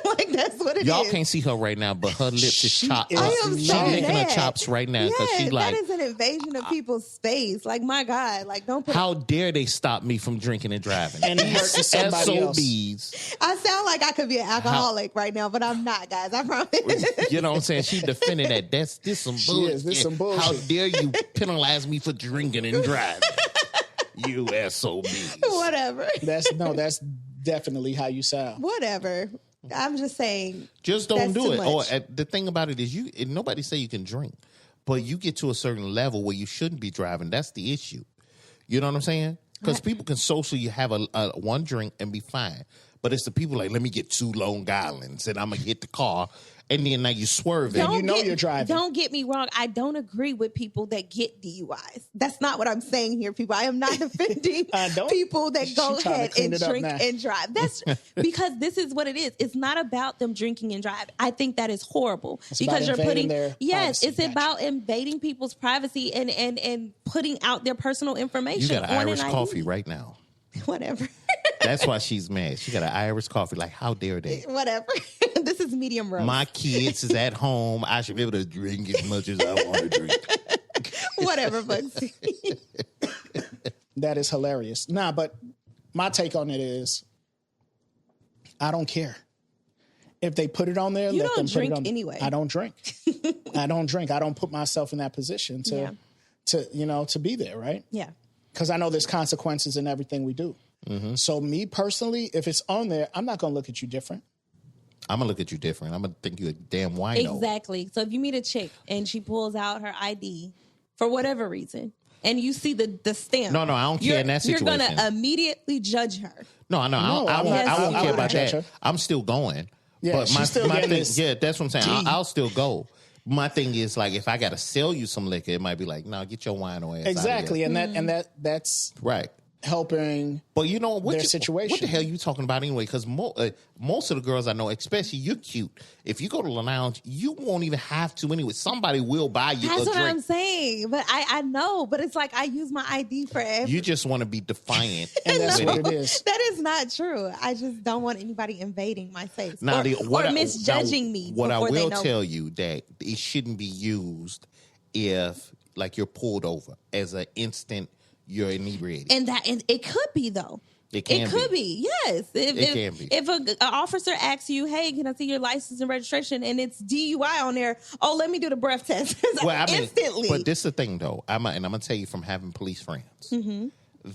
Like, that's what it is. Y'all can't see her right now, but her lips is chopped. I am She's so licking her mad. chops right now because Yeah, she's like, that is an invasion of people's space. Like, my God, like, don't put. how dare they stop me from drinking and driving? And hurting somebody else. SOBs. I sound like I could be an alcoholic right now, but I'm not, guys. I promise. You know what I'm saying? She defending that. This some bullshit. This some bullshit. How dare you penalize me for drinking and driving? You SOBs. Whatever. That's definitely how you sound. Whatever. I'm just saying. Just don't that's do too it. much. Or the thing about it is, nobody say you can drink, but you get to a certain level where you shouldn't be driving. That's the issue. You know what I'm saying? Because people can socially have a one drink and be fine, but it's the people like, let me get 2 Long Islands and I'm gonna hit the car. And then now you swerve and you're driving. Don't get me wrong. I don't agree with people that get DUIs. That's not what I'm saying here, people. I am not defending people that go ahead and drink and drive. That's because this is what it is. It's not about them drinking and driving. I think that is horrible because you're putting it's about invading people's privacy and putting out their personal information. You got an Irish coffee right now. Whatever. That's why she's mad. She got an Irish coffee. Like, how dare they? Whatever. This is medium roast. My kids is at home. I should be able to drink as much as I want to drink. Whatever, Bugsy. That is hilarious. Nah, but my take on it is, I don't care. If they put it on there, You let don't them put drink it on. anyway. I don't drink. I don't drink. I don't put myself in that position to be there, right? Yeah. Because I know there's consequences in everything we do. Mm-hmm. So me personally, if it's on there, I'm not going to look at you different. I'm gonna look at you different. I'm gonna think you a damn wino. Exactly. So if you meet a chick and she pulls out her ID for whatever reason, and you see the stamp, No, I don't care in that situation. You're gonna immediately judge her. No, I won't care about judge that. her. I'm still going. Yeah, but she's still my getting thing, this yeah, that's what I'm saying. D. I'll still go. My thing is like if I got to sell you some liquor, it might be like, no, get your wine ass Exactly, out of here. that's Right. helping. But you know what? Their situation. What the hell are you talking about anyway? Because most of the girls I know, especially you're cute. If you go to the lounge, you won't even have to anyway. Somebody will buy you That's a what drink. I'm saying. But I know. But it's like I use my ID for everything. You just want to be defiant. And that's with what it. it is. That is not true. I just don't want anybody invading my space Now, or misjudging me. What I before they will know tell you that it shouldn't be used if, like, you're pulled over as an instant you're inebriated. And it could be though. It can could be. Yes. It can be. If an officer asks you, "Hey, can I see your license and registration?" and it's DUI on there, oh, let me do the breath test. Instantly. But this is the thing, though. I'm gonna tell you from having police friends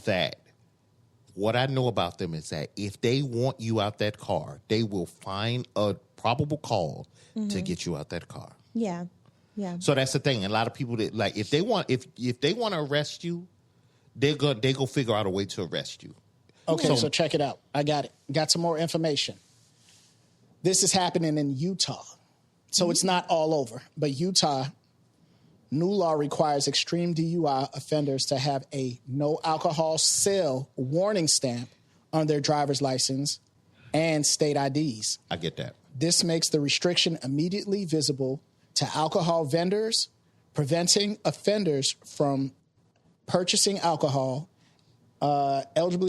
that what I know about them is that if they want you out that car, they will find a probable cause to get you out that car. Yeah. Yeah. So that's the thing. A lot of people that like if they want to arrest you, they go figure out a way to arrest you. Okay, so check it out. I got it. Got some more information. This is happening in Utah. So it's not all over. But Utah, new law requires extreme DUI offenders to have a no alcohol sale warning stamp on their driver's license and state IDs. I get that. This makes the restriction immediately visible to alcohol vendors, preventing offenders from purchasing alcohol. Eligible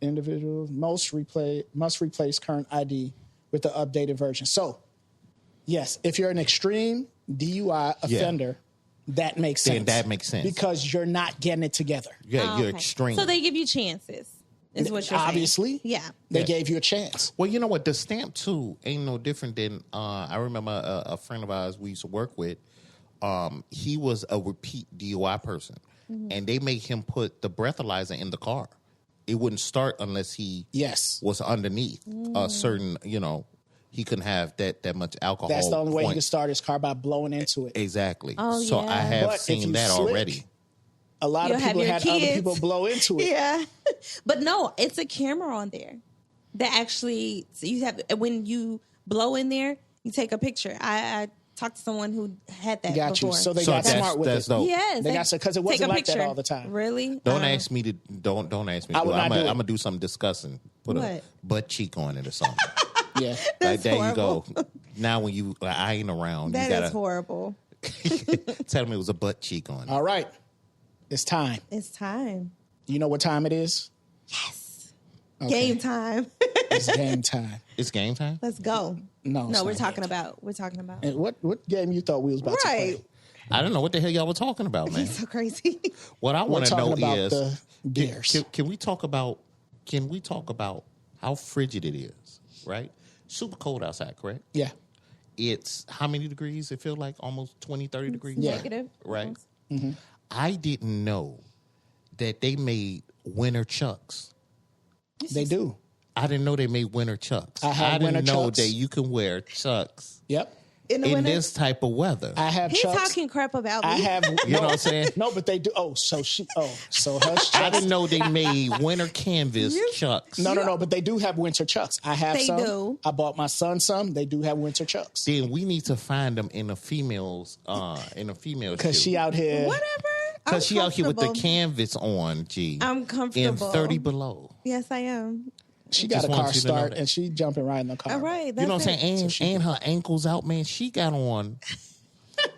individuals must replace current ID with the updated version. So, yes, if you're an extreme DUI offender, that makes sense. Then that makes sense. Because you're not getting it together. Yeah, you're extreme. So they give you chances, is what you're saying. Obviously. Yeah. They gave you a chance. Well, you know what? The stamp, too, ain't no different than, I remember a friend of ours we used to work with, he was a repeat DUI person. And they made him put the breathalyzer in the car. It wouldn't start unless he was underneath a certain, he couldn't have that much alcohol. That's the only way he could start his car, by blowing into it. Exactly. Oh, so yeah. I have But if seen you that slick, already. A lot You'll of have people your had other kids. people blow into it. Yeah. But no, it's a camera on there that actually, so you have, when you blow in there, you take a picture. I talked to someone who had that Got before. you. So they got smart with it. Dope. Yes. They got because it wasn't like that all the time. Really? Don't ask me to don't ask me. I would not do it. I'm gonna do something disgusting. Put a What? butt cheek on it or something. Yeah. That's there horrible. you go. Now when I ain't around, That you gotta is horrible. tell me it was a butt cheek on it. All right. It's time. It's time. You know what time it is? Yes. Okay. Game time. It's game time. It's game time. Let's go. No, it's we're not talking game about. We're talking about. And what game you thought we was about to Right. play? I don't know what the hell y'all were talking about, man. He's so crazy. What I We're want to know talking about is the beers. Can we talk about how frigid it is? Right, super cold outside. Correct. Yeah. It's how many degrees? It feels like almost 20, 30 degrees. Negative. Right. Mm-hmm. I didn't know that they made winter chucks. They do. I didn't know they made winter chucks. I didn't winter know chucks. that you can wear chucks Yep. In the in winter. this type of weather. I have He's chucks. talking crap about me. I have. You know what I'm saying? No, but they do. So hush. I Chucks. didn't know they made winter canvas chucks. No, but they do have winter chucks. I have They some. do. I bought my son some. They do have winter chucks. Then we need to find them in a female's Because she out here. Whatever. Because she out here with the comfortable. canvas on, G. I'm comfortable. In 30 below. Yes, I am. She got Just a car want you to know start that. and she jumping right in the car. All right. You know what I'm saying? So And her ankles out, man. She got on.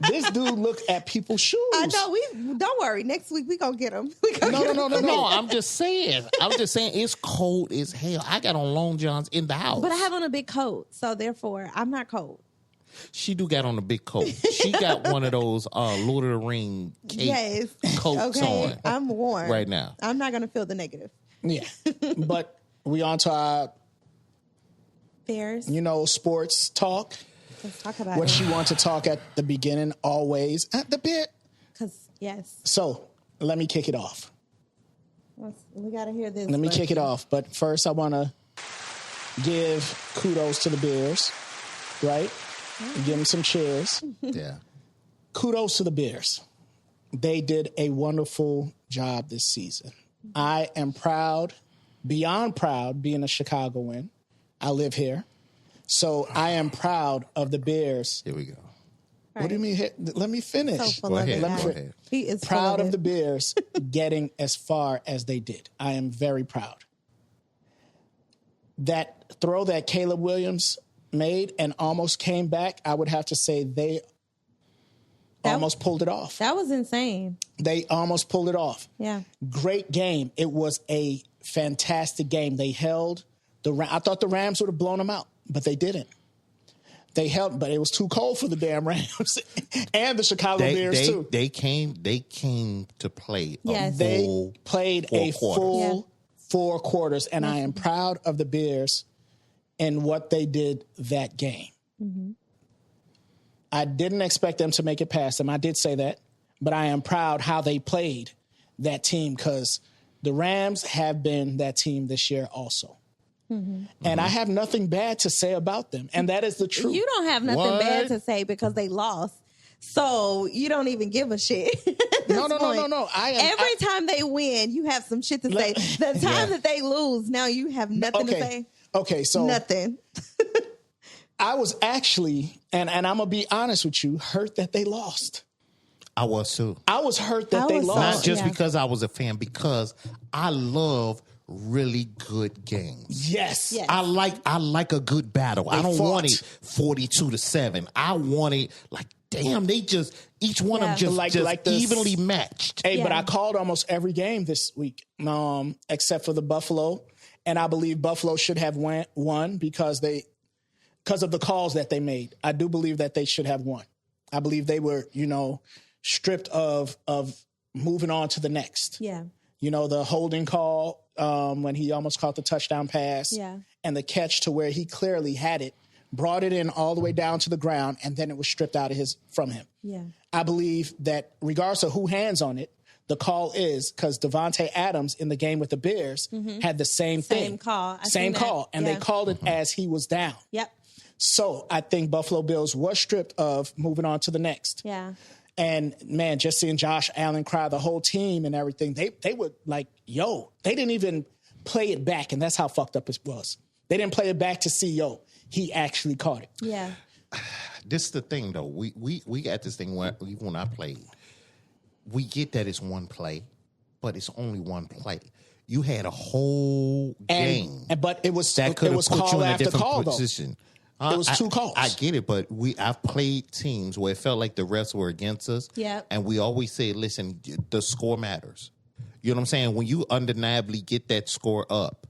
This dude look at people's shoes. I know. We don't worry. Next week we gonna get them. We gonna get 'em. No, I'm just saying. It's cold as hell. I got on long johns in the house. But I have on a big coat, so therefore I'm not cold. She do got on a big coat. She got one of those Lord of the Ring cape coats on. I'm warm right now. I'm not gonna feel the negative. Yeah. But we on to our, Bears. Sports talk. Let's talk about What it. she wants to talk at the beginning, always at the bit. Because, yes. So let me kick it off. We got to hear this. Let me kick it off. But first, I want to give kudos to the Bears, right? Give them some cheers. Yeah. Kudos to the Bears. They did a wonderful job this season. I am proud, beyond proud, being a Chicagoan. I live here. So I am proud of the Bears. Here we go. What do you mean? Let me finish. So full of it, Go guys. ahead. He is Proud full of the it. Bears getting as far as they did. I am very proud. That throw that Caleb Williams made and almost came back, I would have to say they almost pulled it off. That was insane. They almost pulled it off. Yeah. Great game. It was a fantastic game. They held I thought the Rams would have blown them out, but they didn't. They held, but it was too cold for the damn Rams and the Chicago Bears too. They came to play. Yes. They played a full Yeah. 4 quarters, and I am proud of the Bears and what they did that game. Mm-hmm. I didn't expect them to make it past them. I did say that, but I am proud how they played that team because the Rams have been that team this year also. Mm-hmm. And I have nothing bad to say about them, and that is the truth. You don't have nothing bad to say because they lost. So you don't even give a shit. No. Every time they win, you have some shit to say. The time that they lose, now you have nothing to say. Okay, so Nothing. I was actually, and I'm going to be honest with you, hurt that they lost. I was too. I was hurt that they was lost. Not just Yeah. because I was a fan, because I love really good games. Yes. Yes. I like a good battle. I don't want it 42-7. I want it like, damn, they just each one of them just, Like just this- evenly matched. Hey, but Yeah. I called almost every game this week, except for the Buffalo, and I believe Buffalo should have won because of the calls that they made. I do believe that they should have won. I believe they were, stripped of moving on to the next. Yeah. The holding call when he almost caught the touchdown pass, Yeah. and the catch to where he clearly had it, brought it in all the way down to the ground, and then it was stripped out of from him. Yeah. I believe that regardless of who hands on it, the call is because Devontae Adams in the game with the Bears had the same thing. Same call. I Same seen that. call. And Yeah. they called it as he was down. Yep. So I think Buffalo Bills was stripped of moving on to the next. Yeah. And man, just seeing Josh Allen cry, the whole team and everything, they were like, yo, they didn't even play it back. And that's how fucked up it was. They didn't play it back to see, yo, he actually caught it. Yeah. This is the thing, though. We got this thing when I played. We get that it's one play, but it's only one play. You had a whole game. But it was that could it have was put you call in a after different call, position. It was 2 calls. I get it, but I've played teams where it felt like the refs were against us. Yep. And we always say, listen, the score matters. You know what I'm saying? When you undeniably get that score up,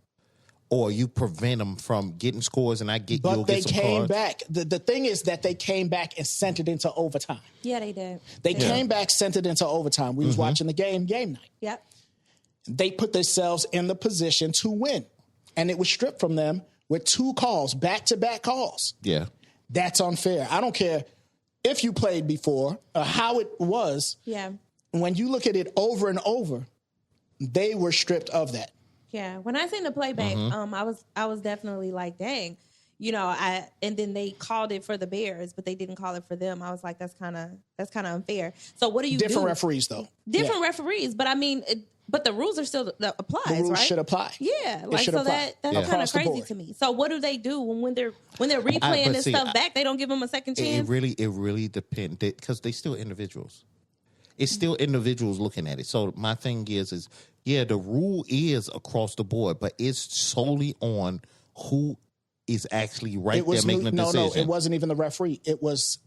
or you prevent them from getting scores, and But they get some came cards. back. The thing is that they came back and sent it into overtime. Yeah, they did. They came back, sent it into overtime. We was watching the game night. Yep. They put themselves in the position to win. And it was stripped from them with 2 calls, back-to-back calls. Yeah. That's unfair. I don't care if you played before or how it was. Yeah. When you look at it over and over, they were stripped of that. Yeah. When I seen the playback, I was definitely like, dang, and then they called it for the Bears, but they didn't call it for them. I was like, that's kind of unfair. So what do you Different do? referees, though. Different Yeah. referees, but I mean, but the rules are still applies, The rules right? should apply. Yeah, like should so apply. that's kind Across of the crazy board. to me. So what do they do when they're replaying but this see, stuff back? They don't give them a second It chance. really depends because they still individuals. It's still individuals looking at it. So my thing is the rule is across the board, but it's solely on who is actually right there making the decision. No, it wasn't even the referee. It was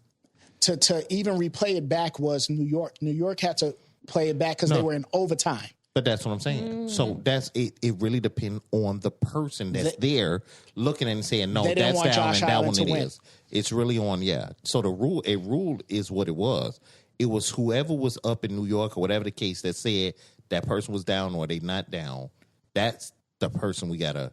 to even replay it back was New York. New York had to play it back because they were in overtime. But that's what I'm saying. So that's it. It really depends on the person that's there looking and saying, no, They didn't that's want down Josh and that Allen one to it win. is. It's really on, So a rule is what it was. It was whoever was up in New York or whatever the case that said that person was down or they not down. That's the person we gotta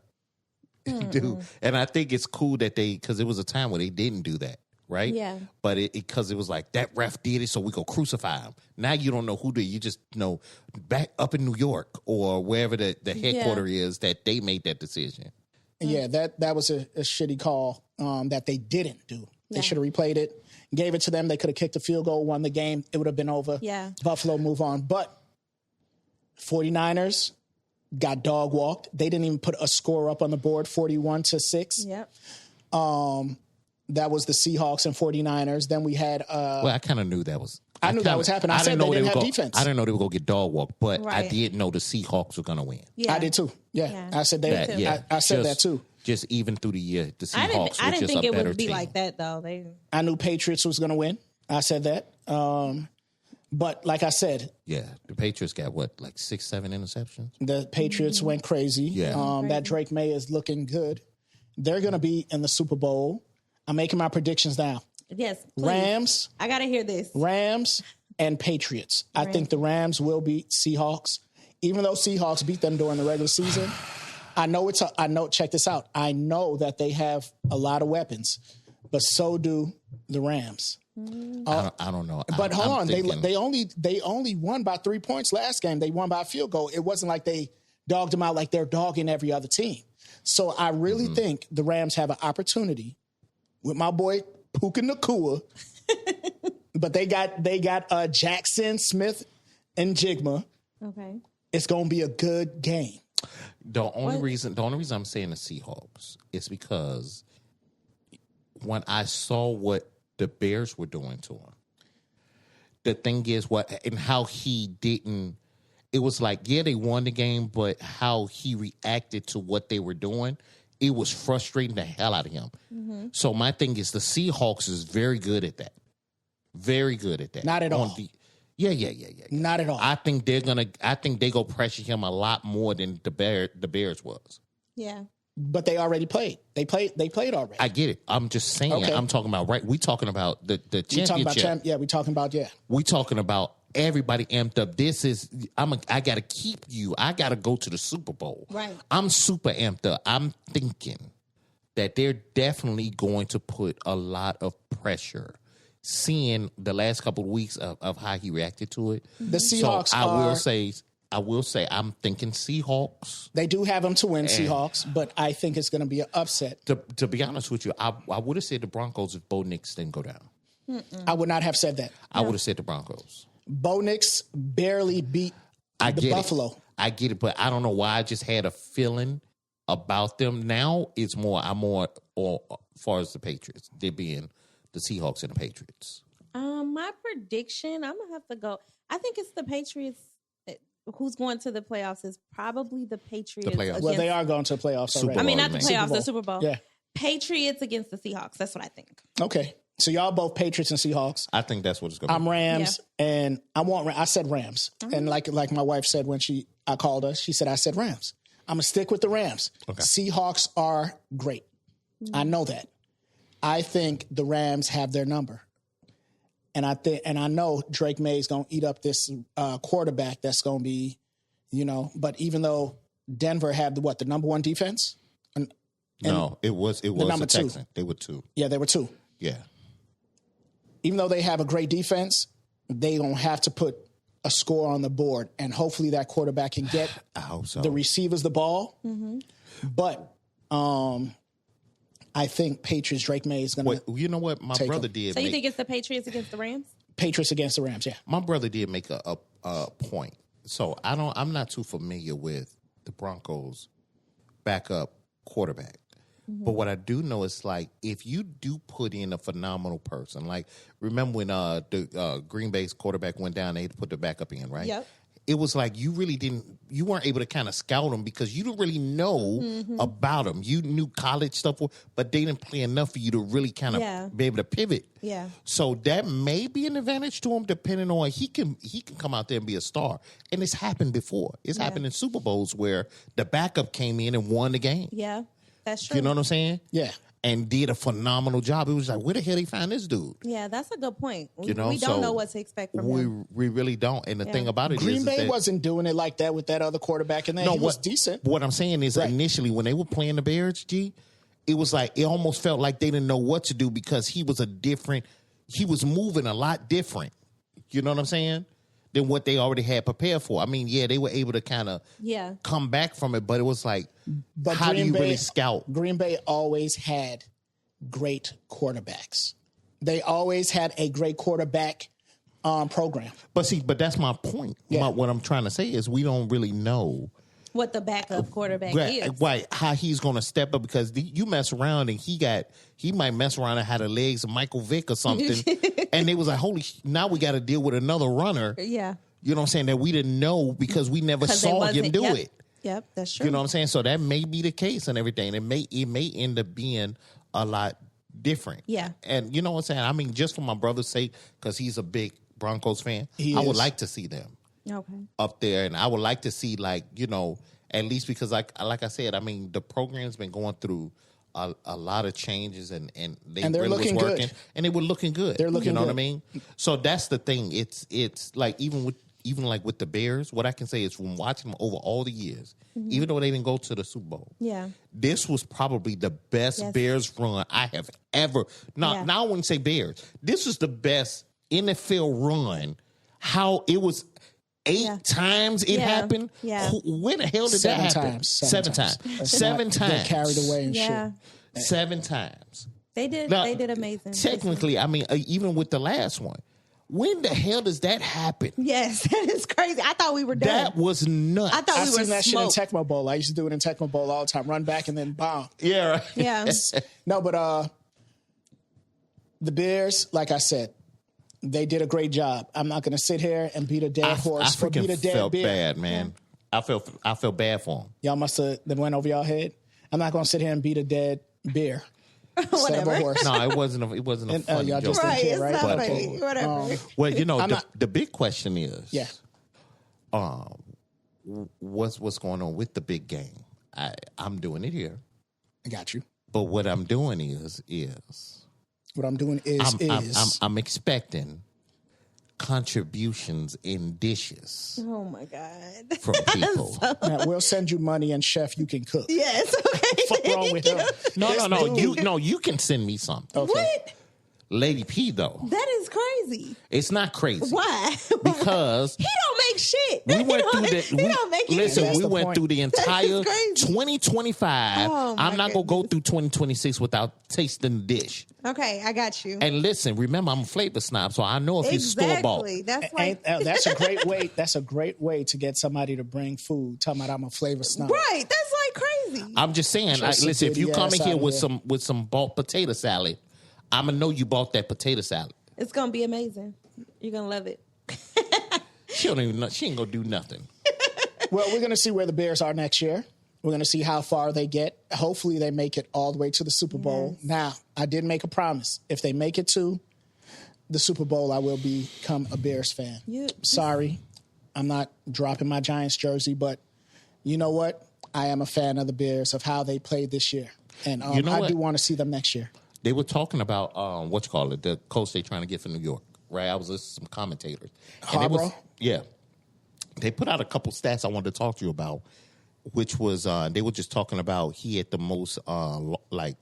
do. And I think it's cool that because it was a time where they didn't do that. Right? Yeah. But because it was like, that ref did it, so we go crucify him. Now you don't know who did. You just know back up in New York or wherever the headquarters is that they made that decision. Yeah, that was a shitty call that they didn't do. They should have replayed it, gave it to them. They could have kicked a field goal, won the game. It would have been over. Yeah. Buffalo move on. But 49ers got dog walked. They didn't even put a score up on the board, 41-6. Yep. That was the Seahawks and 49ers. Then we had... well, I kind of knew that was... I knew that was happening. I said they didn't have defense. I didn't know they were going to get dog walked, but I Right. did know the Seahawks were going to win. Yeah. I did too. Yeah. I said That, yeah. I said that Just- too. Just even through the year, the Seahawks I were didn't just think a it better would be team. like that though. I knew Patriots was going to win. I said that. But like I said, Yeah, the Patriots got what, like 6-7 interceptions? the Patriots went crazy. Yeah. That Drake May is looking good. They're going to be in the Super Bowl. I'm making my predictions now. Yes. Please. I gotta hear this. Rams, and Patriots. I think the Rams will beat Seahawks, even though Seahawks beat them during the regular season. I know check this out. I know that they have a lot of weapons, but so do the Rams. I don't know. But hold on, thinking, they only won by 3 points last game. They won by a field goal. It wasn't like they dogged them out like they're dogging every other team. So I really think the Rams have an opportunity with my boy Puka Nacua. But they got Jackson, Smith, and Jigma. Okay. It's going to be a good game. The only reason I'm saying the Seahawks is because when I saw what the Bears were doing to him, the thing is how he didn't. It was like, yeah, they won the game, but how he reacted to what they were doing, it was frustrating the hell out of him. Mm-hmm. So my thing is the Seahawks is very good at that. Very good at that. Not at all. Yeah. Not at all. I think they go pressure him a lot more than the Bears was. Yeah. But they already played. They played already. I get it. I'm just saying. Okay. I'm talking about we talking about the We talking championship. we talking about We talking about everybody amped up. This is I got to keep you. I got to go to the Super Bowl. Right. I'm super amped up. I'm thinking that they're definitely going to put a lot of pressure. Seeing the last couple of weeks of how he reacted to it, The Seahawks so I will say I'm thinking Seahawks. They do have them to win, Seahawks, but I think it's going to be an upset. To be honest with you, I would have said the Broncos if Bo Nix didn't go down. I would not have said that. I would have said the Broncos. Bo Nix barely beat the Buffalo. I get it, but I don't know why. I just had a feeling about them. Now I'm more as far as the Patriots. They're being the Seahawks and the Patriots. My prediction, I'm gonna have to go. I think it's the Patriots. Who's going to the playoffs is probably the Patriots. Well, they are going to the playoffs already. I mean, not the Super playoffs, Bowl. the Super Bowl. Yeah. Patriots against the Seahawks. That's what I think. Okay. So y'all both Patriots and Seahawks. I think that's what it's going to be. I'm Rams, and I said Rams. And like my wife said when I called her, she said, I said Rams. I'm going to stick with the Rams. Okay. Seahawks are great. I know that. I think the Rams have their number. And I know Drake May is going to eat up this quarterback that's going to be, but even though Denver had the number one defense? No, it was the number two. Texans. They were two. Yeah, they were two. Yeah. Even though they have a great defense, they don't have to put a score on the board. And hopefully that quarterback can get I hope so. the receivers the ball. Mm-hmm. But I think Patriots, Drake May is going to You know what? My brother did. So you think it's the Patriots against the Rams? Patriots against the Rams, yeah. My brother did make a point. So I'm not too familiar with the Broncos backup quarterback. Mm-hmm. But what I do know is like if you do put in a phenomenal person, like remember when the Green Bay's quarterback went down, they had to put the backup in, right? Yep. It was like you really didn't you weren't able to kind of scout them because you didn't really know about them. You knew college stuff, but they didn't play enough for you to really kind of be able to pivot. Yeah. So that may be an advantage to him, depending on he can come out there and be a star. And it's happened before. It's happened in Super Bowls where the backup came in and won the game. Yeah, that's true. You know what I'm saying? Yeah. And did a phenomenal job. It was like, where the hell they find this dude? Yeah, that's a good point. We don't know what to expect from him. We really don't. And the thing about it Green is Bay that, wasn't doing it like that with that other quarterback, and then he was decent. What I'm saying is initially when they were playing the Bears, it was like it almost felt like they didn't know what to do because he was moving a lot different. You know what I'm saying? Than what they already had prepared for. I mean, they were able to kind of come back from it, but it was like, how do you really scout? Green Bay always had great quarterbacks. They always had a great quarterback program. But that's my point. Yeah. What I'm trying to say is we don't really know what the backup quarterback is. Right, how he's going to step up because you mess around and he might mess around and have the legs of Michael Vick or something. And they was like, now we got to deal with another runner. Yeah. You know what I'm saying? That we didn't know because we never saw him do it. Yep, that's true. You know what I'm saying? So that may be the case and everything. It may end up being a lot different. Yeah. And you know what I'm saying? I mean, just for my brother's sake, because he's a big Broncos fan, I would like to see them. Okay. Up there, and I would like to see, like, you know, at least because like I said, I mean, the program's been going through a lot of changes, and they're really looking was working, good. and they were looking good. They're looking you know good. what I mean? So that's the thing. It's like even like with the Bears, what I can say is from watching them over all the years, even though they didn't go to the Super Bowl, this was probably the best Bears run I have ever. Now I wouldn't say Bears. This was the best NFL run. How it was. 8 times it happened. Yeah. When the hell did that happen? 7 times. 7 times. They carried away and shit. 7 times. They did. Now, they did amazing. Technically, I mean, even with the last one, when the hell does that happen? Yes, that is crazy. I thought we were done. That was nuts. I thought we were seen that smoked. shit in Tecmo Bowl. I used to do it in Tecmo Bowl all the time. Run back and then bomb. Yeah. Right. Yeah. No, but the Bears, like I said, they did a great job. I'm not going to sit here and beat a dead horse for beat a dead felt bear. bad, man. Yeah. I felt bad for him. Y'all must have went over y'all head. I'm not going to sit here and beat a dead bear. Instead of a horse. No, it wasn't a funny y'all joke. just didn't care, It's right? not But, funny. Whatever. Well, you know, the big question is, what's going on with the big game? I'm doing it here. I got you. But what I'm doing is What I'm doing is I'm expecting contributions in dishes Oh my God. from people. now, we'll send you money and chef, you can cook. Yes. Okay. Fuck wrong with him? No, you can send me something. Okay. What? Lady P though. That is crazy. It's not crazy. Why? Because he don't make shit. we went through He don't make anything. listen, That's we the went point. through the entire crazy. 2025. Oh, my I'm not gonna go through 2026 without tasting the dish. Okay, I got you. And listen, remember I'm a flavor snob, so I know if it's store bought. Exactly. That's like That's a great way. That's a great way to get somebody to bring food. Talking about I'm a flavor snob. right. That's like crazy. I'm just saying, Just listen, if you dirty come ass in here out with here. some bought potato salad, I'm gonna know you bought that potato salad. It's gonna be amazing. You're gonna love it. She ain't gonna do nothing. Well, we're going to see where the Bears are next year. We're going to see how far they get. Hopefully, they make it all the way to the Super Bowl. Yes. Now, I did make a promise. If they make it to the Super Bowl, I will become a Bears fan. Sorry, I'm not dropping my Giants jersey, but you know what? I am a fan of the Bears, of how they played this year. And You know I what? do want to see them next year. They were talking about the coach they trying to get for New York, right? I was listening to some commentators. And they put out a couple stats I wanted to talk to you about, which was they were just talking about he had the most like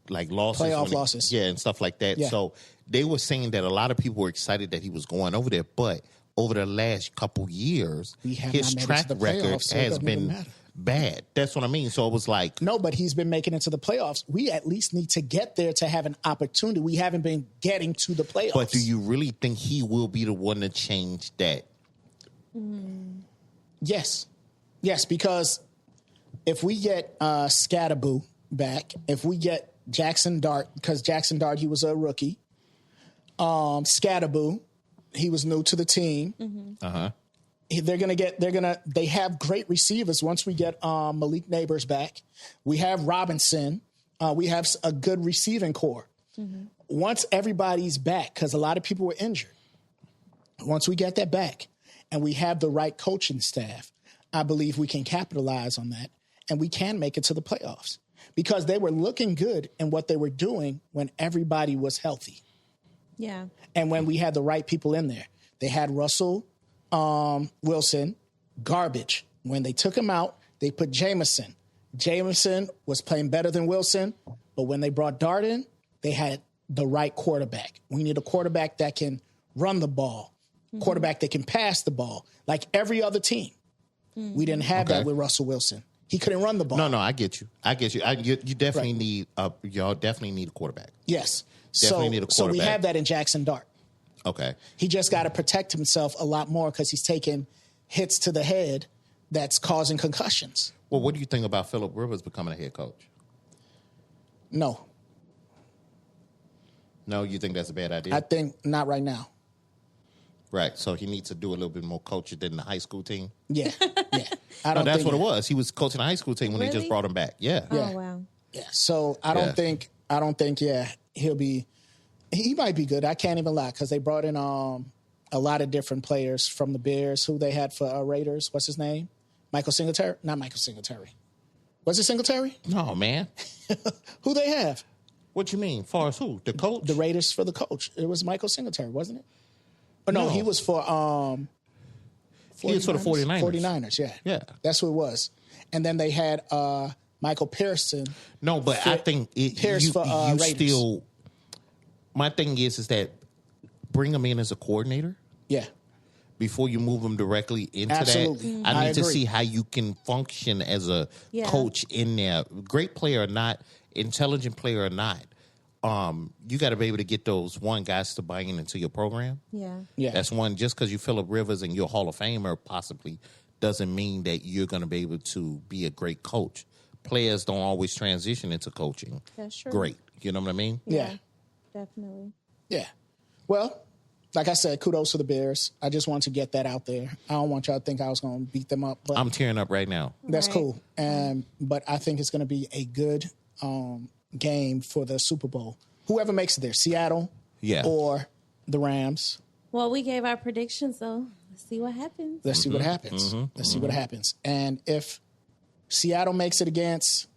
losses, Playoff losses. and stuff like that. Yeah. So they were saying that a lot of people were excited that he was going over there, but over the last couple years, We have his not made it track to the record playoffs, so it has doesn't even been matter. bad. That's what I mean. So it was like, No, but he's been making it to the playoffs. We at least need to get there to have an opportunity. We haven't been getting to the playoffs. but do you really think he will be the one to change that? Yes. Yes, because if we get Scatterboo back, if we get Jackson Dart, because Jackson Dart, he was a rookie. Scatterboo, he was new to the team. They have great receivers once we get Malik Neighbors back. We have Robinson. We have a good receiving core. Mm-hmm. Once everybody's back, because a lot of people were injured, once we get that back and we have the right coaching staff, I believe we can capitalize on that and we can make it to the playoffs because they were looking good in what they were doing when everybody was healthy. Yeah. And when we had the right people in there. They had Russell Wilson, garbage. When they took him out, they put Jameson. Jameson was playing better than Wilson, but when they brought Dart in, they had the right quarterback. We need a quarterback that can run the ball, quarterback that can pass the ball, like every other team. Mm-hmm. We didn't have that with Russell Wilson. He couldn't run the ball. No, I get you. You definitely need y'all definitely need a quarterback. Yes. Definitely need a quarterback. So we have that in Jackson Dart. Okay. He just got to protect himself a lot more because he's taking hits to the head that's causing concussions. Well, what do you think about Phillip Rivers becoming a head coach? No. No, you think that's a bad idea? I think not right now. Right. So he needs to do a little bit more coaching than the high school team? Yeah. That's what it was. He was coaching the high school team when they just brought him back. Yeah. Oh, wow. Yeah. So I don't think, he might be good. I can't even lie because they brought in a lot of different players from the Bears who they had for Raiders. What's his name? Michael Singletary? Not Michael Singletary. Was it Singletary? No, man. Who they have? What you mean? Far as who? The coach? The Raiders for the coach. It was Michael Singletary, wasn't it? Oh, no, he was for he was for the 49ers. 49ers, yeah. Yeah. That's who it was. And then they had Michael Pearson. No, but I think Raiders. Still. My thing is that bring him in as a coordinator. Yeah. Before you move him directly into Absolutely. that. I need to see how you can function as a coach in there. Great player or not, intelligent player or not. You got to be able to get those guys to buy into your program. Yeah. That's one. Just because you Phillip Rivers and you're a Hall of Famer possibly doesn't mean that you're going to be able to be a great coach. Players don't always transition into coaching. That's true. Great. You know what I mean? Yeah. Definitely. Yeah. Well, like I said, kudos to the Bears. I just want to get that out there. I don't want y'all to think I was going to beat them up. But I'm tearing up right now. That's cool. But I think it's going to be a good game for the Super Bowl. Whoever makes it there, Seattle or the Rams. Well, we gave our predictions, so let's see what happens. Let's see what happens. Let's see what happens. And if Seattle makes it against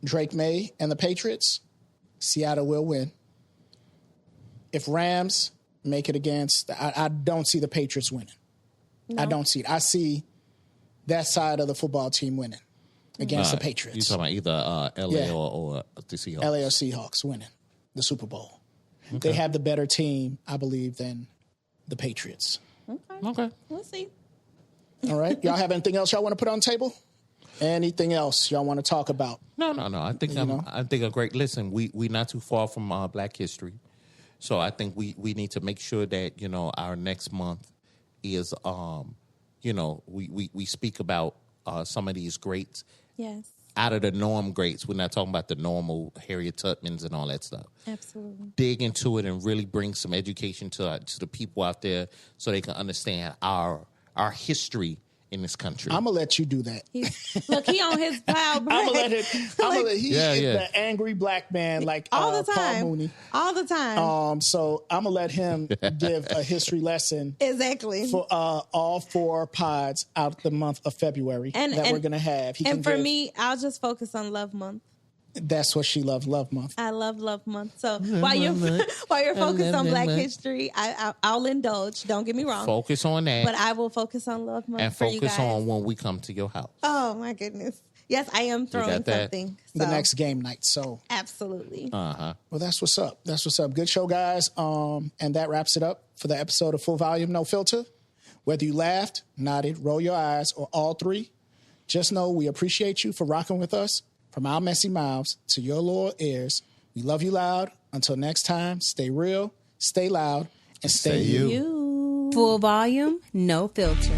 Drake May and the Patriots, Seattle will win. If Rams make it against, I don't see the Patriots winning. No. I don't see it. I see that side of the football team winning against the Patriots. You're talking about either LA or the Seahawks? LA or Seahawks winning the Super Bowl. Okay. They have the better team, I believe, than the Patriots. Okay. We'll see. All right. Y'all have anything else y'all want to put on the table? Anything else y'all want to talk about? No. I think I'm great. Listen, we not too far from Black History, so I think we need to make sure that our next month is we speak about some of these greats. Yes. Out of the norm greats. We're not talking about the normal Harriet Tubmans and all that stuff. Absolutely. Dig into it and really bring some education to the people out there so they can understand our history in this country. I'm gonna let you do that. Look, he on his proud break. He's the angry black man, like all the time. Paul Mooney. All the time. So I'm gonna let him give a history lesson. Exactly. For all 4 pods out the month of February that we're gonna have. Me, I'll just focus on Love Month. That's what she loves, Love Month. I love Love Month. So while you're focused on Black History, I'll indulge. Don't get me wrong. Focus on that. But I will focus on Love Month and for you guys. Focus on when we come to your house. Oh, my goodness. Yes, I am throwing something. The next game night. So absolutely. Uh-huh. Well, that's what's up. Good show, guys. And that wraps it up for the episode of Full Volume, No Filter. Whether you laughed, nodded, roll your eyes, or all three, just know we appreciate you for rocking with us. From our messy mouths to your loyal ears, we love you loud. Until next time, stay real, stay loud, and stay you. Full Volume, No Filter.